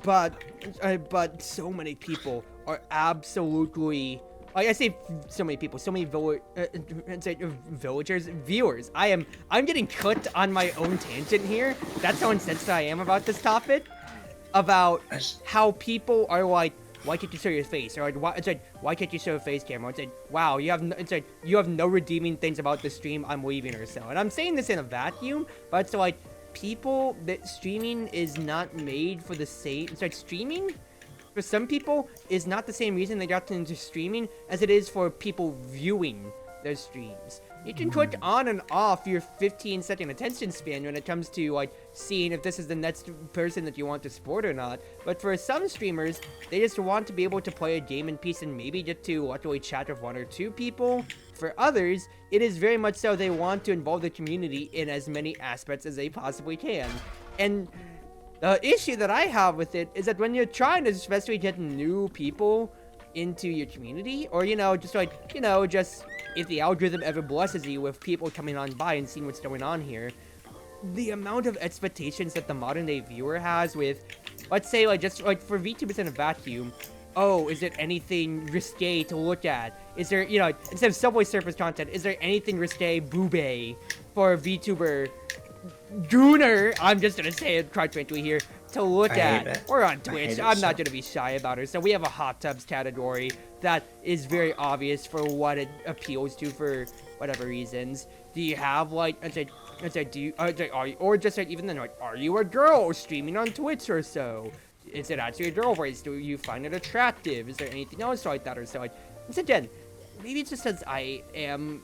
But so many people are absolutely, I say so many people, so many villagers, viewers. I'm getting cooked on my own tangent here. That's how incensed I am about this topic, about how people are like, why can't you show your face? Or like, why can't you show a face camera? It's like, wow, you have no redeeming things about the stream, I'm leaving or so. And I'm saying this in a vacuum, but it's like, people, that streaming is not made for the same, it's like streaming, for some people, is not the same reason they got into streaming as it is for people viewing their streams. You can click on and off your 15-second attention span when it comes to like seeing if this is the next person that you want to support or not. But for some streamers, they just want to be able to play a game in peace and maybe get to luckily chat with one or two people. For others, it is very much so they want to involve the community in as many aspects as they possibly can. And the issue that I have with it is that when you're trying to especially get new people into your community, or just if the algorithm ever blesses you with people coming on by and seeing what's going on here, the amount of expectations that the modern day viewer has with, let's say, like just like for VTubers in a vacuum, oh, is there anything risque to look at? Is there, instead of Subway Surfers content, is there anything risque boobay for a VTuber Gooner, I'm just gonna say it quite frankly here, to look at? We're on Twitch, I'm not gonna be shy about it. So we have a hot tubs category that is very obvious for what it appeals to for whatever reasons. Do you have like, even then, like, are you a girl streaming on Twitch or so? Is it actually a girl voice? Do you find it attractive? Is there anything else like that or so? Like, again, maybe it's just as I am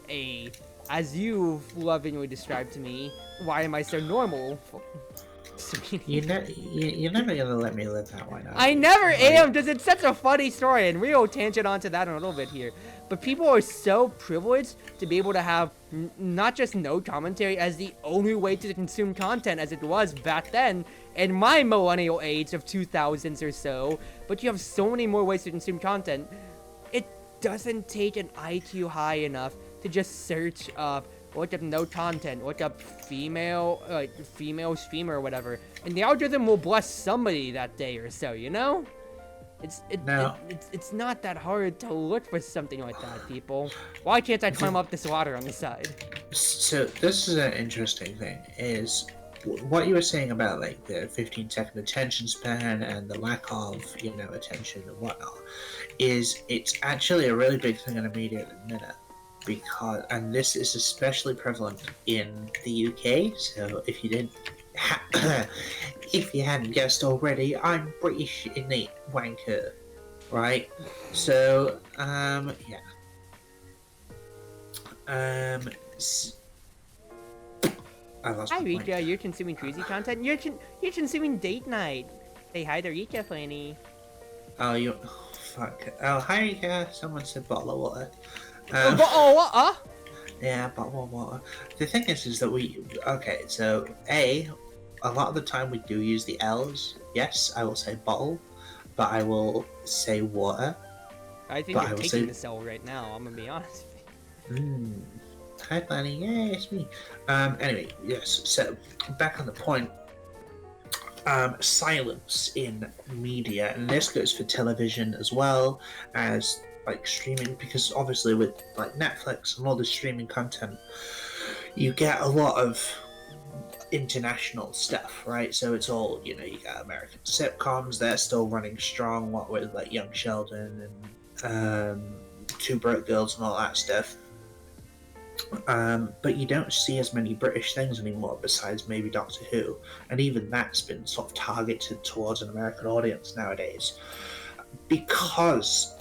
as you've lovingly described to me, why am I so normal? You're never gonna let me live that one. I never am, because it's such a funny story, and we'll tangent onto that in a little bit here. But people are so privileged to be able to have not just no commentary as the only way to consume content as it was back then, in my millennial age of 2000s or so, but you have so many more ways to consume content. It doesn't take an IQ high enough to just search up look up no content, look up female streamer or whatever, and the algorithm will bless somebody that day or so, you know? It's not that hard to look for something like that, people. Why can't I climb up this ladder on the side? So this is an interesting thing, is what you were saying about like the 15-second attention span and the lack of, attention and whatnot, is it's actually a really big thing in the media at the minute. Because, and this is especially prevalent in the UK, so if you didn't if you hadn't guessed already, I'm British innate wanker, right? So, yeah. I lost Hi my point. Rika, you're consuming cruisy content? You're consuming date night. Say hi to Rika, Flanny. Oh, fuck. Oh, hi Rika, someone said bottle of water. Yeah, bottle of water. The thing is that okay, so a lot of the time we do use the L's. Yes, I will say bottle, but I will say water. I think you're taking this L right now, I'm gonna be honest. Hi, Fanny. Yay, it's me. Anyway, yes, so back on the point. Silence in media, and this goes for television as well as like streaming, because obviously with like Netflix and all the streaming content, you get a lot of international stuff, right? So it's all, you got American sitcoms, they're still running strong, what with like Young Sheldon and Two Broke Girls and all that stuff. But you don't see as many British things anymore besides maybe Doctor Who, and even that's been sort of targeted towards an American audience nowadays, because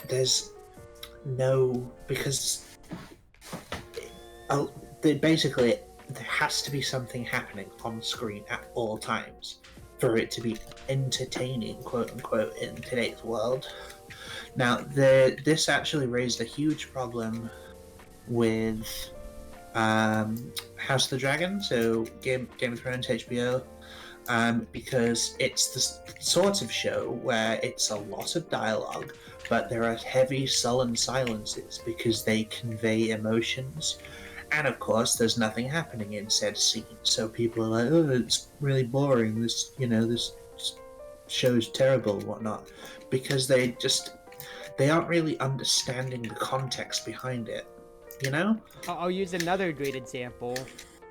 basically there has to be something happening on screen at all times for it to be entertaining, quote unquote, in today's world. Now, this actually raised a huge problem with House of the Dragon, so Game of Thrones HBO, because it's the sort of show where it's a lot of dialogue, but there are heavy sullen silences because they convey emotions, and of course there's nothing happening in said scene, so people are like, oh, it's really boring, this show's terrible and whatnot, because they aren't really understanding the context behind it. I'll use another great example.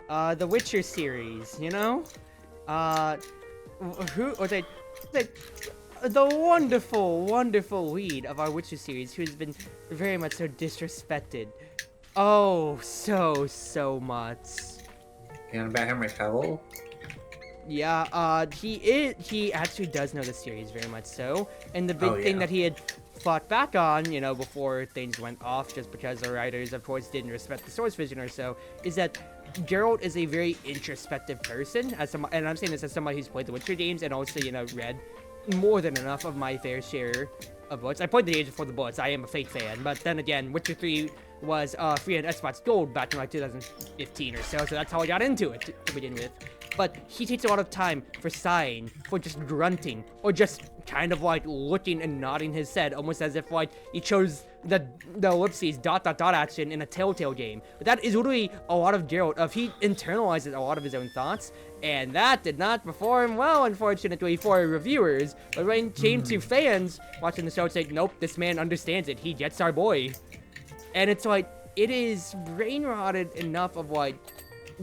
The Witcher series, the wonderful lead of our Witcher series, who has been very much so disrespected. Oh, so much. And about Henry Cavill? Yeah, he actually does know the series very much so. And the big thing that he had fought back on, before things went off, just because the writers, of course, didn't respect the source vision or so, is that Geralt is a very introspective person, and I'm saying this as somebody who's played the Witcher games and also, read more than enough of my fair share of books. I played the games before the books, I am a Fate fan, but then again, Witcher 3 was free on Xbox Gold back in like 2015 or so that's how I got into it to begin with. But he takes a lot of time for sighing, for just grunting, or just kind of like looking and nodding his head, almost as if like he chose the ellipses ... action in a Telltale game. But that is literally a lot of Geralt. He internalizes a lot of his own thoughts, and that did not perform well, unfortunately, for reviewers. But when it came to fans watching the show, it's like, nope, this man understands it. He gets our boy. And it's like, it is brain rotted enough of like,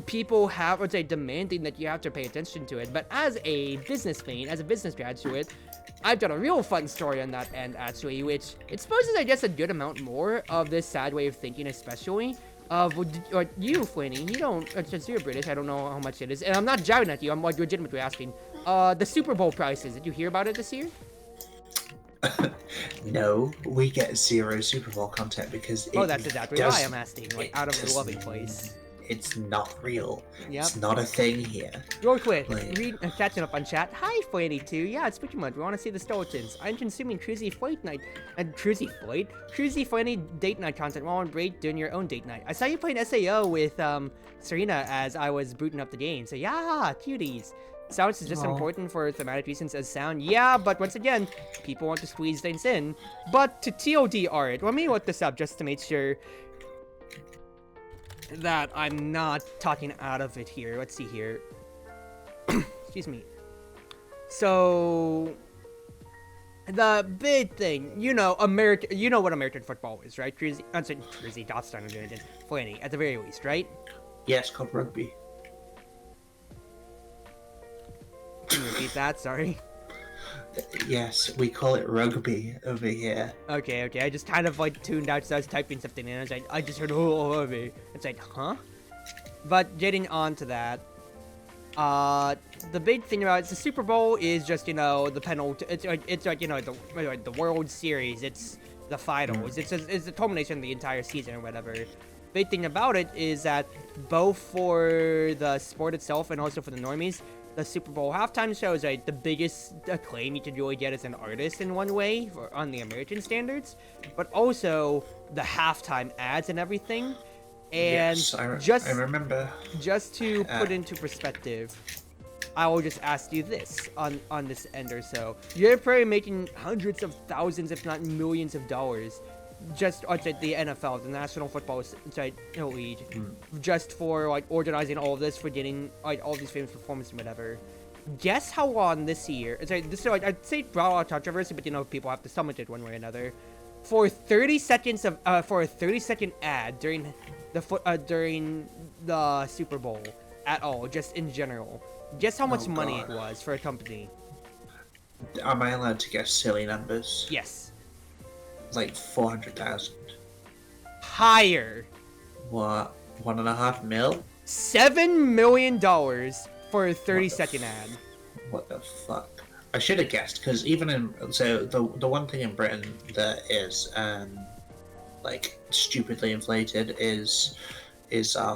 people have, or say, demanding that you have to pay attention to it. But as a businessman, as a business graduate, I've got a real fun story on that end, actually, which exposes, I guess, a good amount more of this sad way of thinking, especially. Or you, Flanny, you don't, since you're British, I don't know how much it is, and I'm not jiving at you, I'm like legitimately asking, the Super Bowl prices, did you hear about it this year? No, we get zero Super Bowl content because that's exactly why I'm asking, like, out of the loving place. it's not real. Yep. It's not a thing here. Real quick, Like- read catching up on chat. Hi, Flanny2. Yeah, it's pretty much. We want to see the skeletons. I'm consuming Cruzy Flight Night and Cruzy Flanny date night content while on break doing your own date night. I saw you playing SAO with Serena as I was booting up the game. So yeah, cuties. Sounds is just important for thematic reasons as sound. Yeah, but once again, people want to squeeze things in. But to TLDR it, let me look this up just to make sure that I'm not talking out of it here. Let's see here. Excuse me. So the big thing, you know what American football is, right? Cruzy, Dotstein, Flanny, at the very least, right? Yes, called rugby. Can you repeat that? Sorry. Yes, we call it rugby over here. Okay. I just kind of like tuned out, so I was typing something in. I just heard rugby. It's like, huh? But getting on to that, the big thing about it, the Super Bowl is just, the penalty. It's like the World Series. It's the finals. It's the culmination of the entire season or whatever. Big thing about it is that both for the sport itself and also for the normies, the Super Bowl halftime show is like the biggest acclaim you could really get as an artist in one way on the American standards, but also the halftime ads and everything. And yes, I remember. Just to put into perspective, I will just ask you this on this end or so. You're probably making hundreds of thousands, if not millions of dollars, just on the NFL, the National Football League, just for like organizing all of this, for getting like all these famous performances and whatever. Guess how long this year? I'd say brought a lot of controversy, but people have to stomach it one way or another. For 30 seconds of for a 30-second ad during the Super Bowl at all, just in general. Guess how much money it was for a company? Am I allowed to guess silly numbers? Yes. Like 400,000. Higher. What? 1.5 mil? $7 million for a 30-second ad. What the fuck? I should have guessed, because even the one thing in Britain that is like stupidly inflated is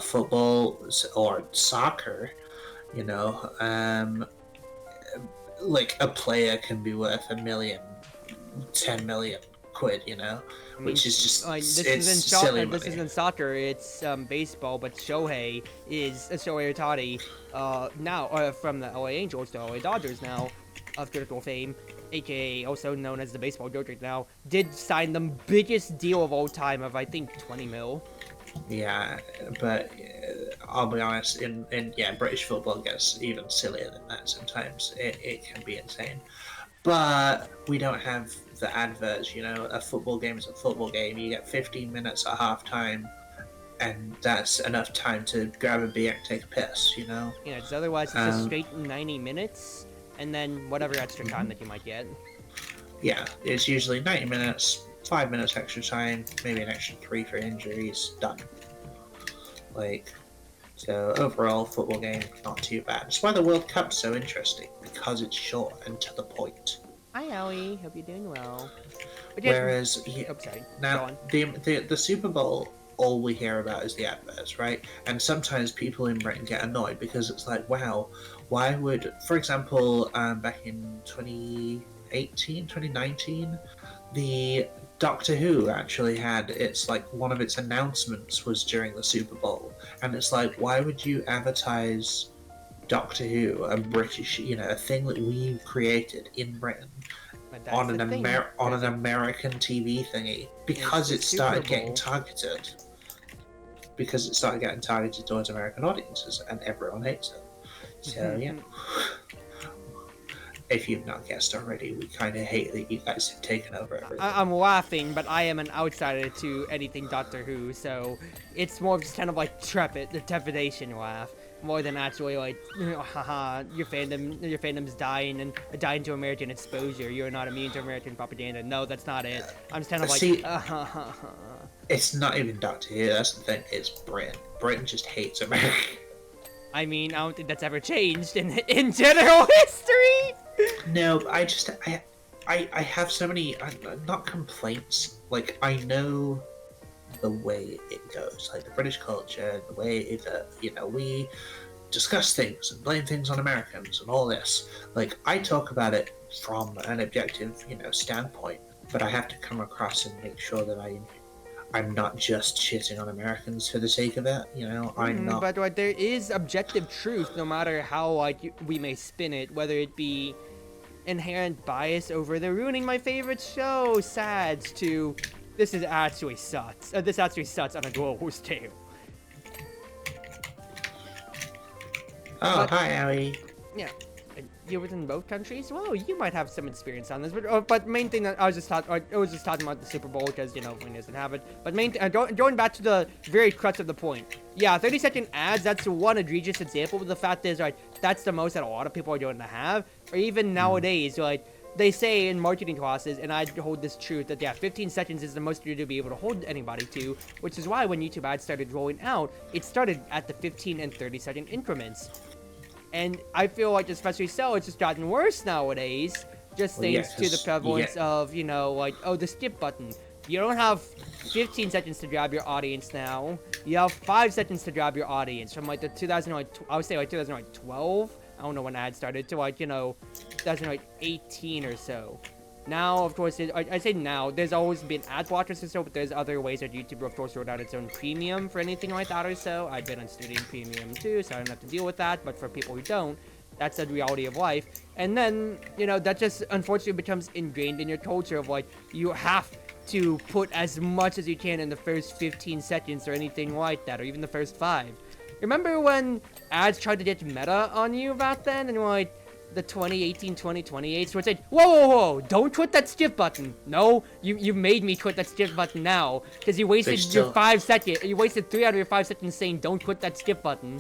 football or soccer. Like a player can be worth $1 million, 10 million quid, which is just this isn't soccer, it's baseball, but Shohei Ohtani, now from the LA Angels to LA Dodgers now, of critical fame, aka also known as the baseball goat right now, did sign the biggest deal of all time of I think 20 mil. Yeah, but I'll be honest, in British football gets even sillier than that sometimes. It can be insane. But we don't have the adverts, a football game is a football game. You get 15 minutes at halftime, and that's enough time to grab a beer and take a piss, Yeah, it's otherwise it's a straight 90 minutes, and then whatever extra time that you might get. Yeah, it's usually 90 minutes, 5 minutes extra time, maybe an extra 3 for injuries, done. So overall, football game, not too bad. That's why the World Cup's so interesting, because it's short and to the point. Hi, Allie. Hope you're doing well. Whereas, now, the Super Bowl, all we hear about is the adverts, right? And sometimes people in Britain get annoyed because it's like, wow, why would, for example, back in 2019, the Doctor Who actually had one of its announcements was during the Super Bowl, and it's like, why would you advertise Doctor Who, a British, a thing that we created in Britain, on an American TV thingy, because it started getting targeted. Because it started getting targeted towards American audiences, and everyone hates it. So yeah. If you've not guessed already, we kind of hate that you guys have taken over everything. I'm laughing, but I am an outsider to anything Doctor Who, so it's more just kind of like the trepidation laugh, more than actually like, haha, your fandom's dying to American exposure. You're not immune to American propaganda. No, that's not it. I'm just kind of like, it's not even Doctor Who. That's the thing. It's Britain. Britain just hates America. I mean, I don't think that's ever changed in general history. No, I have so many, not complaints, like, I know the way it goes, like the British culture, the way it, we discuss things and blame things on Americans and all this. Like, I talk about it from an objective, standpoint, but I have to come across and make sure that I'm not just shitting on Americans for the sake of it. I'm not. But there is objective truth, no matter how we may spin it, whether it be inherent bias over the ruining my favorite show, SADS, to this actually sucks on a global scale. Oh, hi, Allie. Yeah. You was in both countries? Well, you might have some experience on this, but main thing that I was just talking about the Super Bowl because we doesn't have it. But going back to the very crux of the point, yeah, 30-second ads. That's one egregious example. But the fact is, that's the most that a lot of people are going to have. Or even nowadays, they say in marketing classes, and I hold this truth that 15 seconds is the most you're to be able to hold anybody to, which is why when YouTube ads started rolling out, it started at the 15 and 30-second increments. And I feel like, especially so, it's just gotten worse nowadays, just thanks to the prevalence of, the skip button. You don't have 15 seconds to grab your audience now. You have 5 seconds to grab your audience from, the 2012, I don't know when ads started, to, 2018 or so. Now, of course, I say now, there's always been ad blockers or so, but there's other ways that YouTube, of course, rolled out its own premium for anything like that or so. I've been on Student Premium too, so I don't have to deal with that, but for people who don't, that's a reality of life. And then, that just unfortunately becomes ingrained in your culture of, you have to put as much as you can in the first 15 seconds or anything like that, or even the first 5. Remember when ads tried to get meta on you back then, and the 2018-2020 age, which said, whoa, don't click that skip button. No, you made me click that skip button now, because you wasted your 5 seconds. You wasted 3 out of your 5 seconds saying don't click that skip button.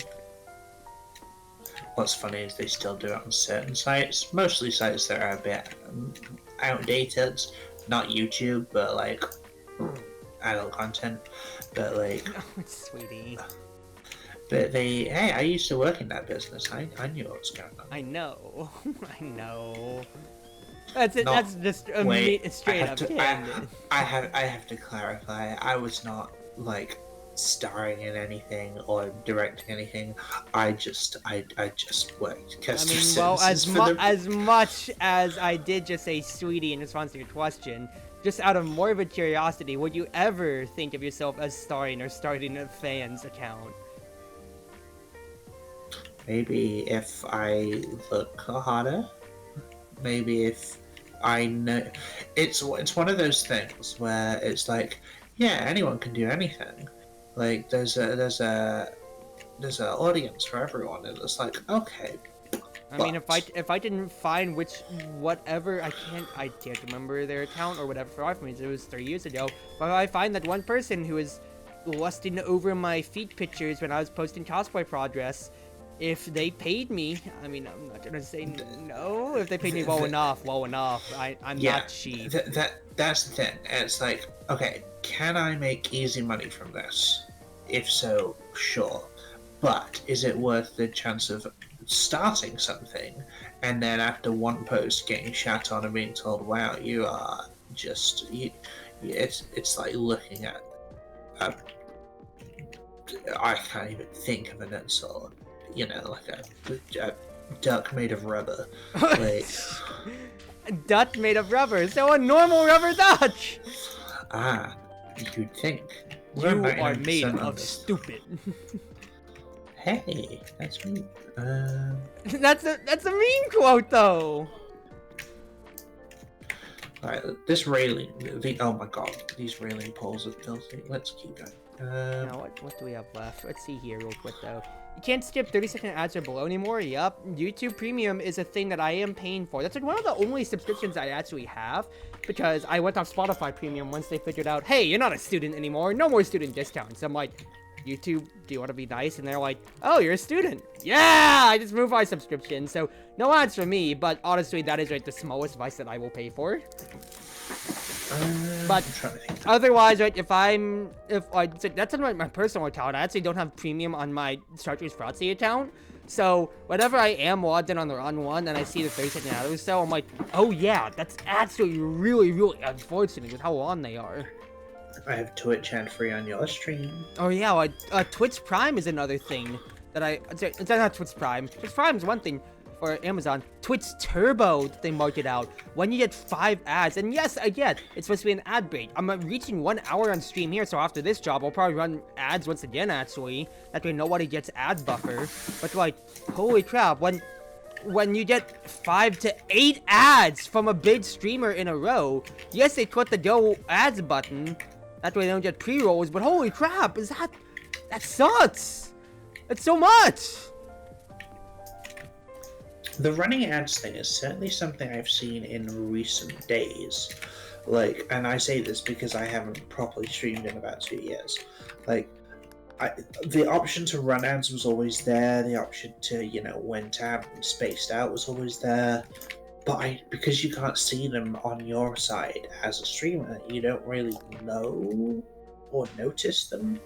What's funny is they still do it on certain sites, mostly sites that are a bit outdated, not YouTube, but adult content, but Oh, sweetie. But hey, I used to work in that business. I knew what was going on. I know. That's it. That's just straight up. I have to clarify. I was not starring in anything or directing anything. I just worked. As much as I did just say sweetie in response to your question, just out of morbid curiosity, would you ever think of yourself as starring or starting a fan's account? Maybe if I look harder. Maybe if I know. It's one of those things where it's anyone can do anything. There's a audience for everyone, and it's okay. I mean, if I didn't find I can't remember their account or whatever for life, it was 3 years ago. But if I find that one person who is lusting over my feet pictures when I was posting cosplay progress, if they paid me, I mean, I'm not gonna say no. If they paid me well enough, I'm not cheap. That's the thing. It's okay, can I make easy money from this? If so, sure. But is it worth the chance of starting something and then after one post getting shat on and being told, wow, you are just it's like looking at I can't even think of an insult. A duck made of rubber. A duck made of rubber, so a normal rubber duck. You'd think. You are made of stupid. Hey, that's me. That's a mean quote, though. Alright, this railing. Oh my god, these railing poles are filthy. Let's keep going. Now, what do we have left? Let's see here real quick, though. You can't skip 30-second ads or below anymore. Yup. YouTube Premium is a thing that I am paying for. That's one of the only subscriptions I actually have, because I went off Spotify Premium once they figured out, hey, you're not a student anymore. No more student discounts. I'm like, YouTube, do you want to be nice? And they're like, oh, you're a student. Yeah, I just moved my subscription. So no ads for me, but honestly, that is the smallest device that I will pay for. But otherwise, that's on my personal account. I actually don't have premium on my Chartreuse Proxy account. So whenever I am logged in on the wrong one and I see the 30-second ad or so, I'm like, oh yeah, that's actually really, really unfortunate with how long they are. I have Twitch ad free on your stream. Oh yeah, Twitch Prime is another thing that it's not Twitch Prime. Twitch Prime is one thing for Amazon. Twitch Turbo that they market out when you get 5 ads. And yes, I get it's supposed to be an ad break. I'm reaching 1 hour on stream here, so after this job, I'll probably run ads once again. Actually, that way nobody gets ad buffer. But like, holy crap, when you get 5 to 8 ads from a big streamer in a row, yes, they click the go ads button. That way they don't get pre-rolls, but holy crap, that sucks! It's so much! The running ads thing is certainly something I've seen in recent days. Like, and I say this because I haven't properly streamed in about 2 years. Like, the option to run ads was always there, the option to, when to have them spaced out was always there. But because you can't see them on your side as a streamer, you don't really know or notice them.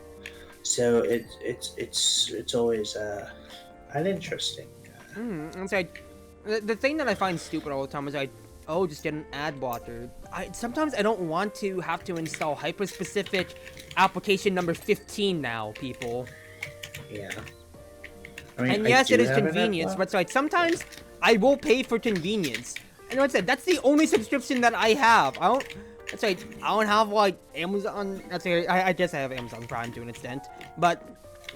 So it's always an interesting. It's like the thing that I find stupid all the time is just get an ad blocker. Sometimes I don't want to have to install hyper-specific application number 15 now, people. Yeah. And yes, it is convenience, but it's like sometimes I will pay for convenience. And like I said, that's the only subscription that I have. I don't have like Amazon. I guess I have Amazon Prime to an extent, but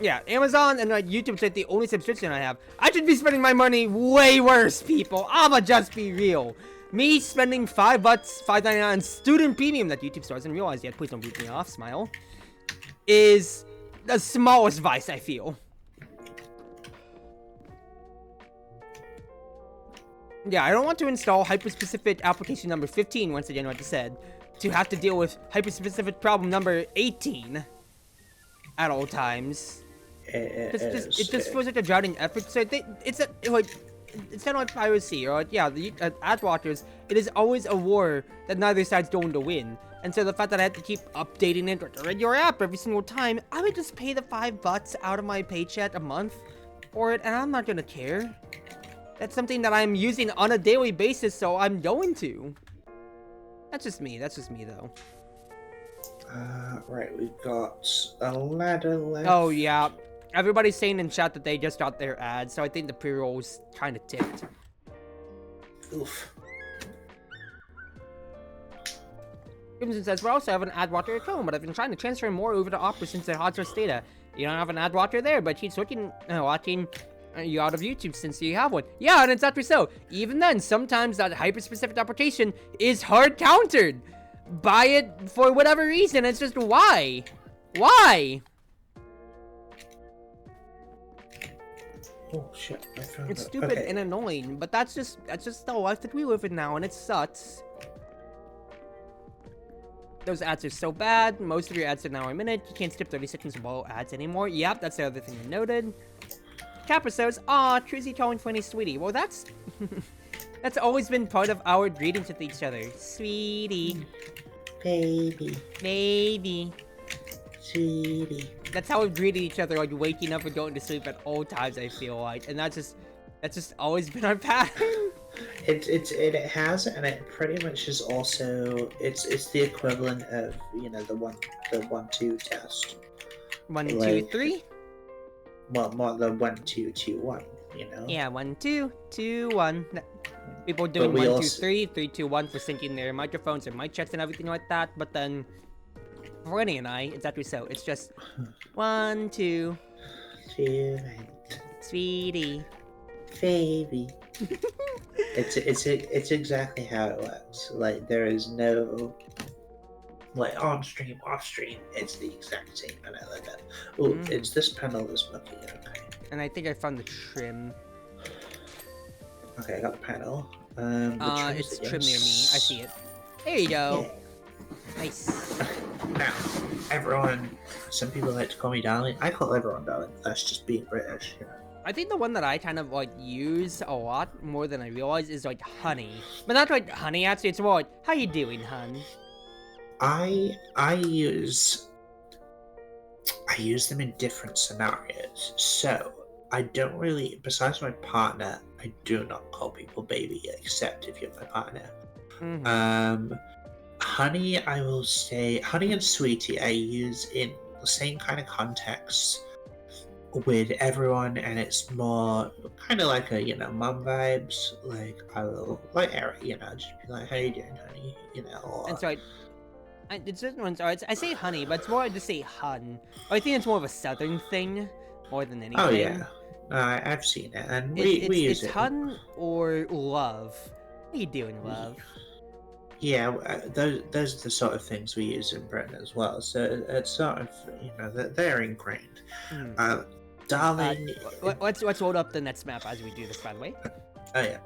yeah, Amazon and like YouTube's like the only subscription I have. I should be spending my money way worse, people. I'ma just be real. Me spending $5.99 on student premium that YouTube Store doesn't realize yet. Please don't boot me off. Smile. Is the smallest vice I feel. Yeah, I don't want to install hyper-specific application number 15, once again, like I said, to have to deal with hyper-specific problem number 18 at all times. It just feels like a drowning effort. So it's kind of like piracy, or like, yeah, the ad blockers. It is always a war that neither side's going to win. And so the fact that I have to keep updating it or your app every single time, I would just pay the $5 out of my paycheck a month for it, and I'm not gonna care. That's something that I'm using on a daily basis, so I'm going to. That's just me, though. Right, we've got a ladder left. Oh, yeah. Everybody's saying in chat that they just got their ads, so I think the pre-roll's kind of ticked. Oof. Crimson says, we also have an ad blocker at home, but I've been trying to transfer more over to Opera since they're hot source data. You don't have an ad blocker there, but she's watching you out of YouTube since you have one. Yeah, and it's actually so. Even then, sometimes that hyper-specific application is hard countered by it for whatever reason. It's just why? Why? Oh shit! I found It's it. stupid and annoying, but that's just the life that we live in now, and it sucks. Those ads are so bad. Most of your ads are now a minute. You can't skip 30 seconds below ads anymore. Yep, that's the other thing I noted. Capra says, aw, Truzy calling Funny Sweetie. Well, that's that's always been part of our greetings with each other. Sweetie. Baby. Baby. Sweetie. That's how we've greeted each other, like waking up and going to sleep at all times, I feel like. And that's just always been our pattern. It has, and it pretty much is also it's the equivalent of the 1-2 test. 1, 2, 3. Well, more the 1, 2, 2, 1. Yeah, 1, 2, 2, 1. People doing 1, 2, 3, 3, 2, 1 for syncing their microphones and mic checks and everything like that. But then for Rennie and I, it's actually so. It's just 1, 2. Sweetie. Baby. It's exactly how it works. Like, there is no on stream, off stream. It's the exact same, and I like that. Oh, it's this panel that's looking okay. And I think I found the trim. Okay, I got the panel. It's trim near me. I see it. There you go. Yeah. Nice. Now, some people like to call me darling. I call everyone darling. That's just being British, I think the one that I kind of use a lot more than I realize is honey. But not honey, actually, it's more like, how you doing, hun? I use them in different scenarios. So I don't really, besides my partner, I do not call people baby except if you're my partner. honey, I will say, honey and sweetie I use in the same kind of context with everyone, and it's more kind of like a, mum vibes. Like, I will, like Eric, just be like, how you doing, honey? And so it's certain ones are. I say honey, but it's more I just say hun. I think it's more of a southern thing more than anything. Oh yeah, I've seen it, and we use it's it. hun or love. How you doing, love? Yeah, those are the sort of things we use in Britain as well. So it's sort of, they're ingrained. Hmm. Darling. Let's load up the next map as we do this, by the way. Oh yeah.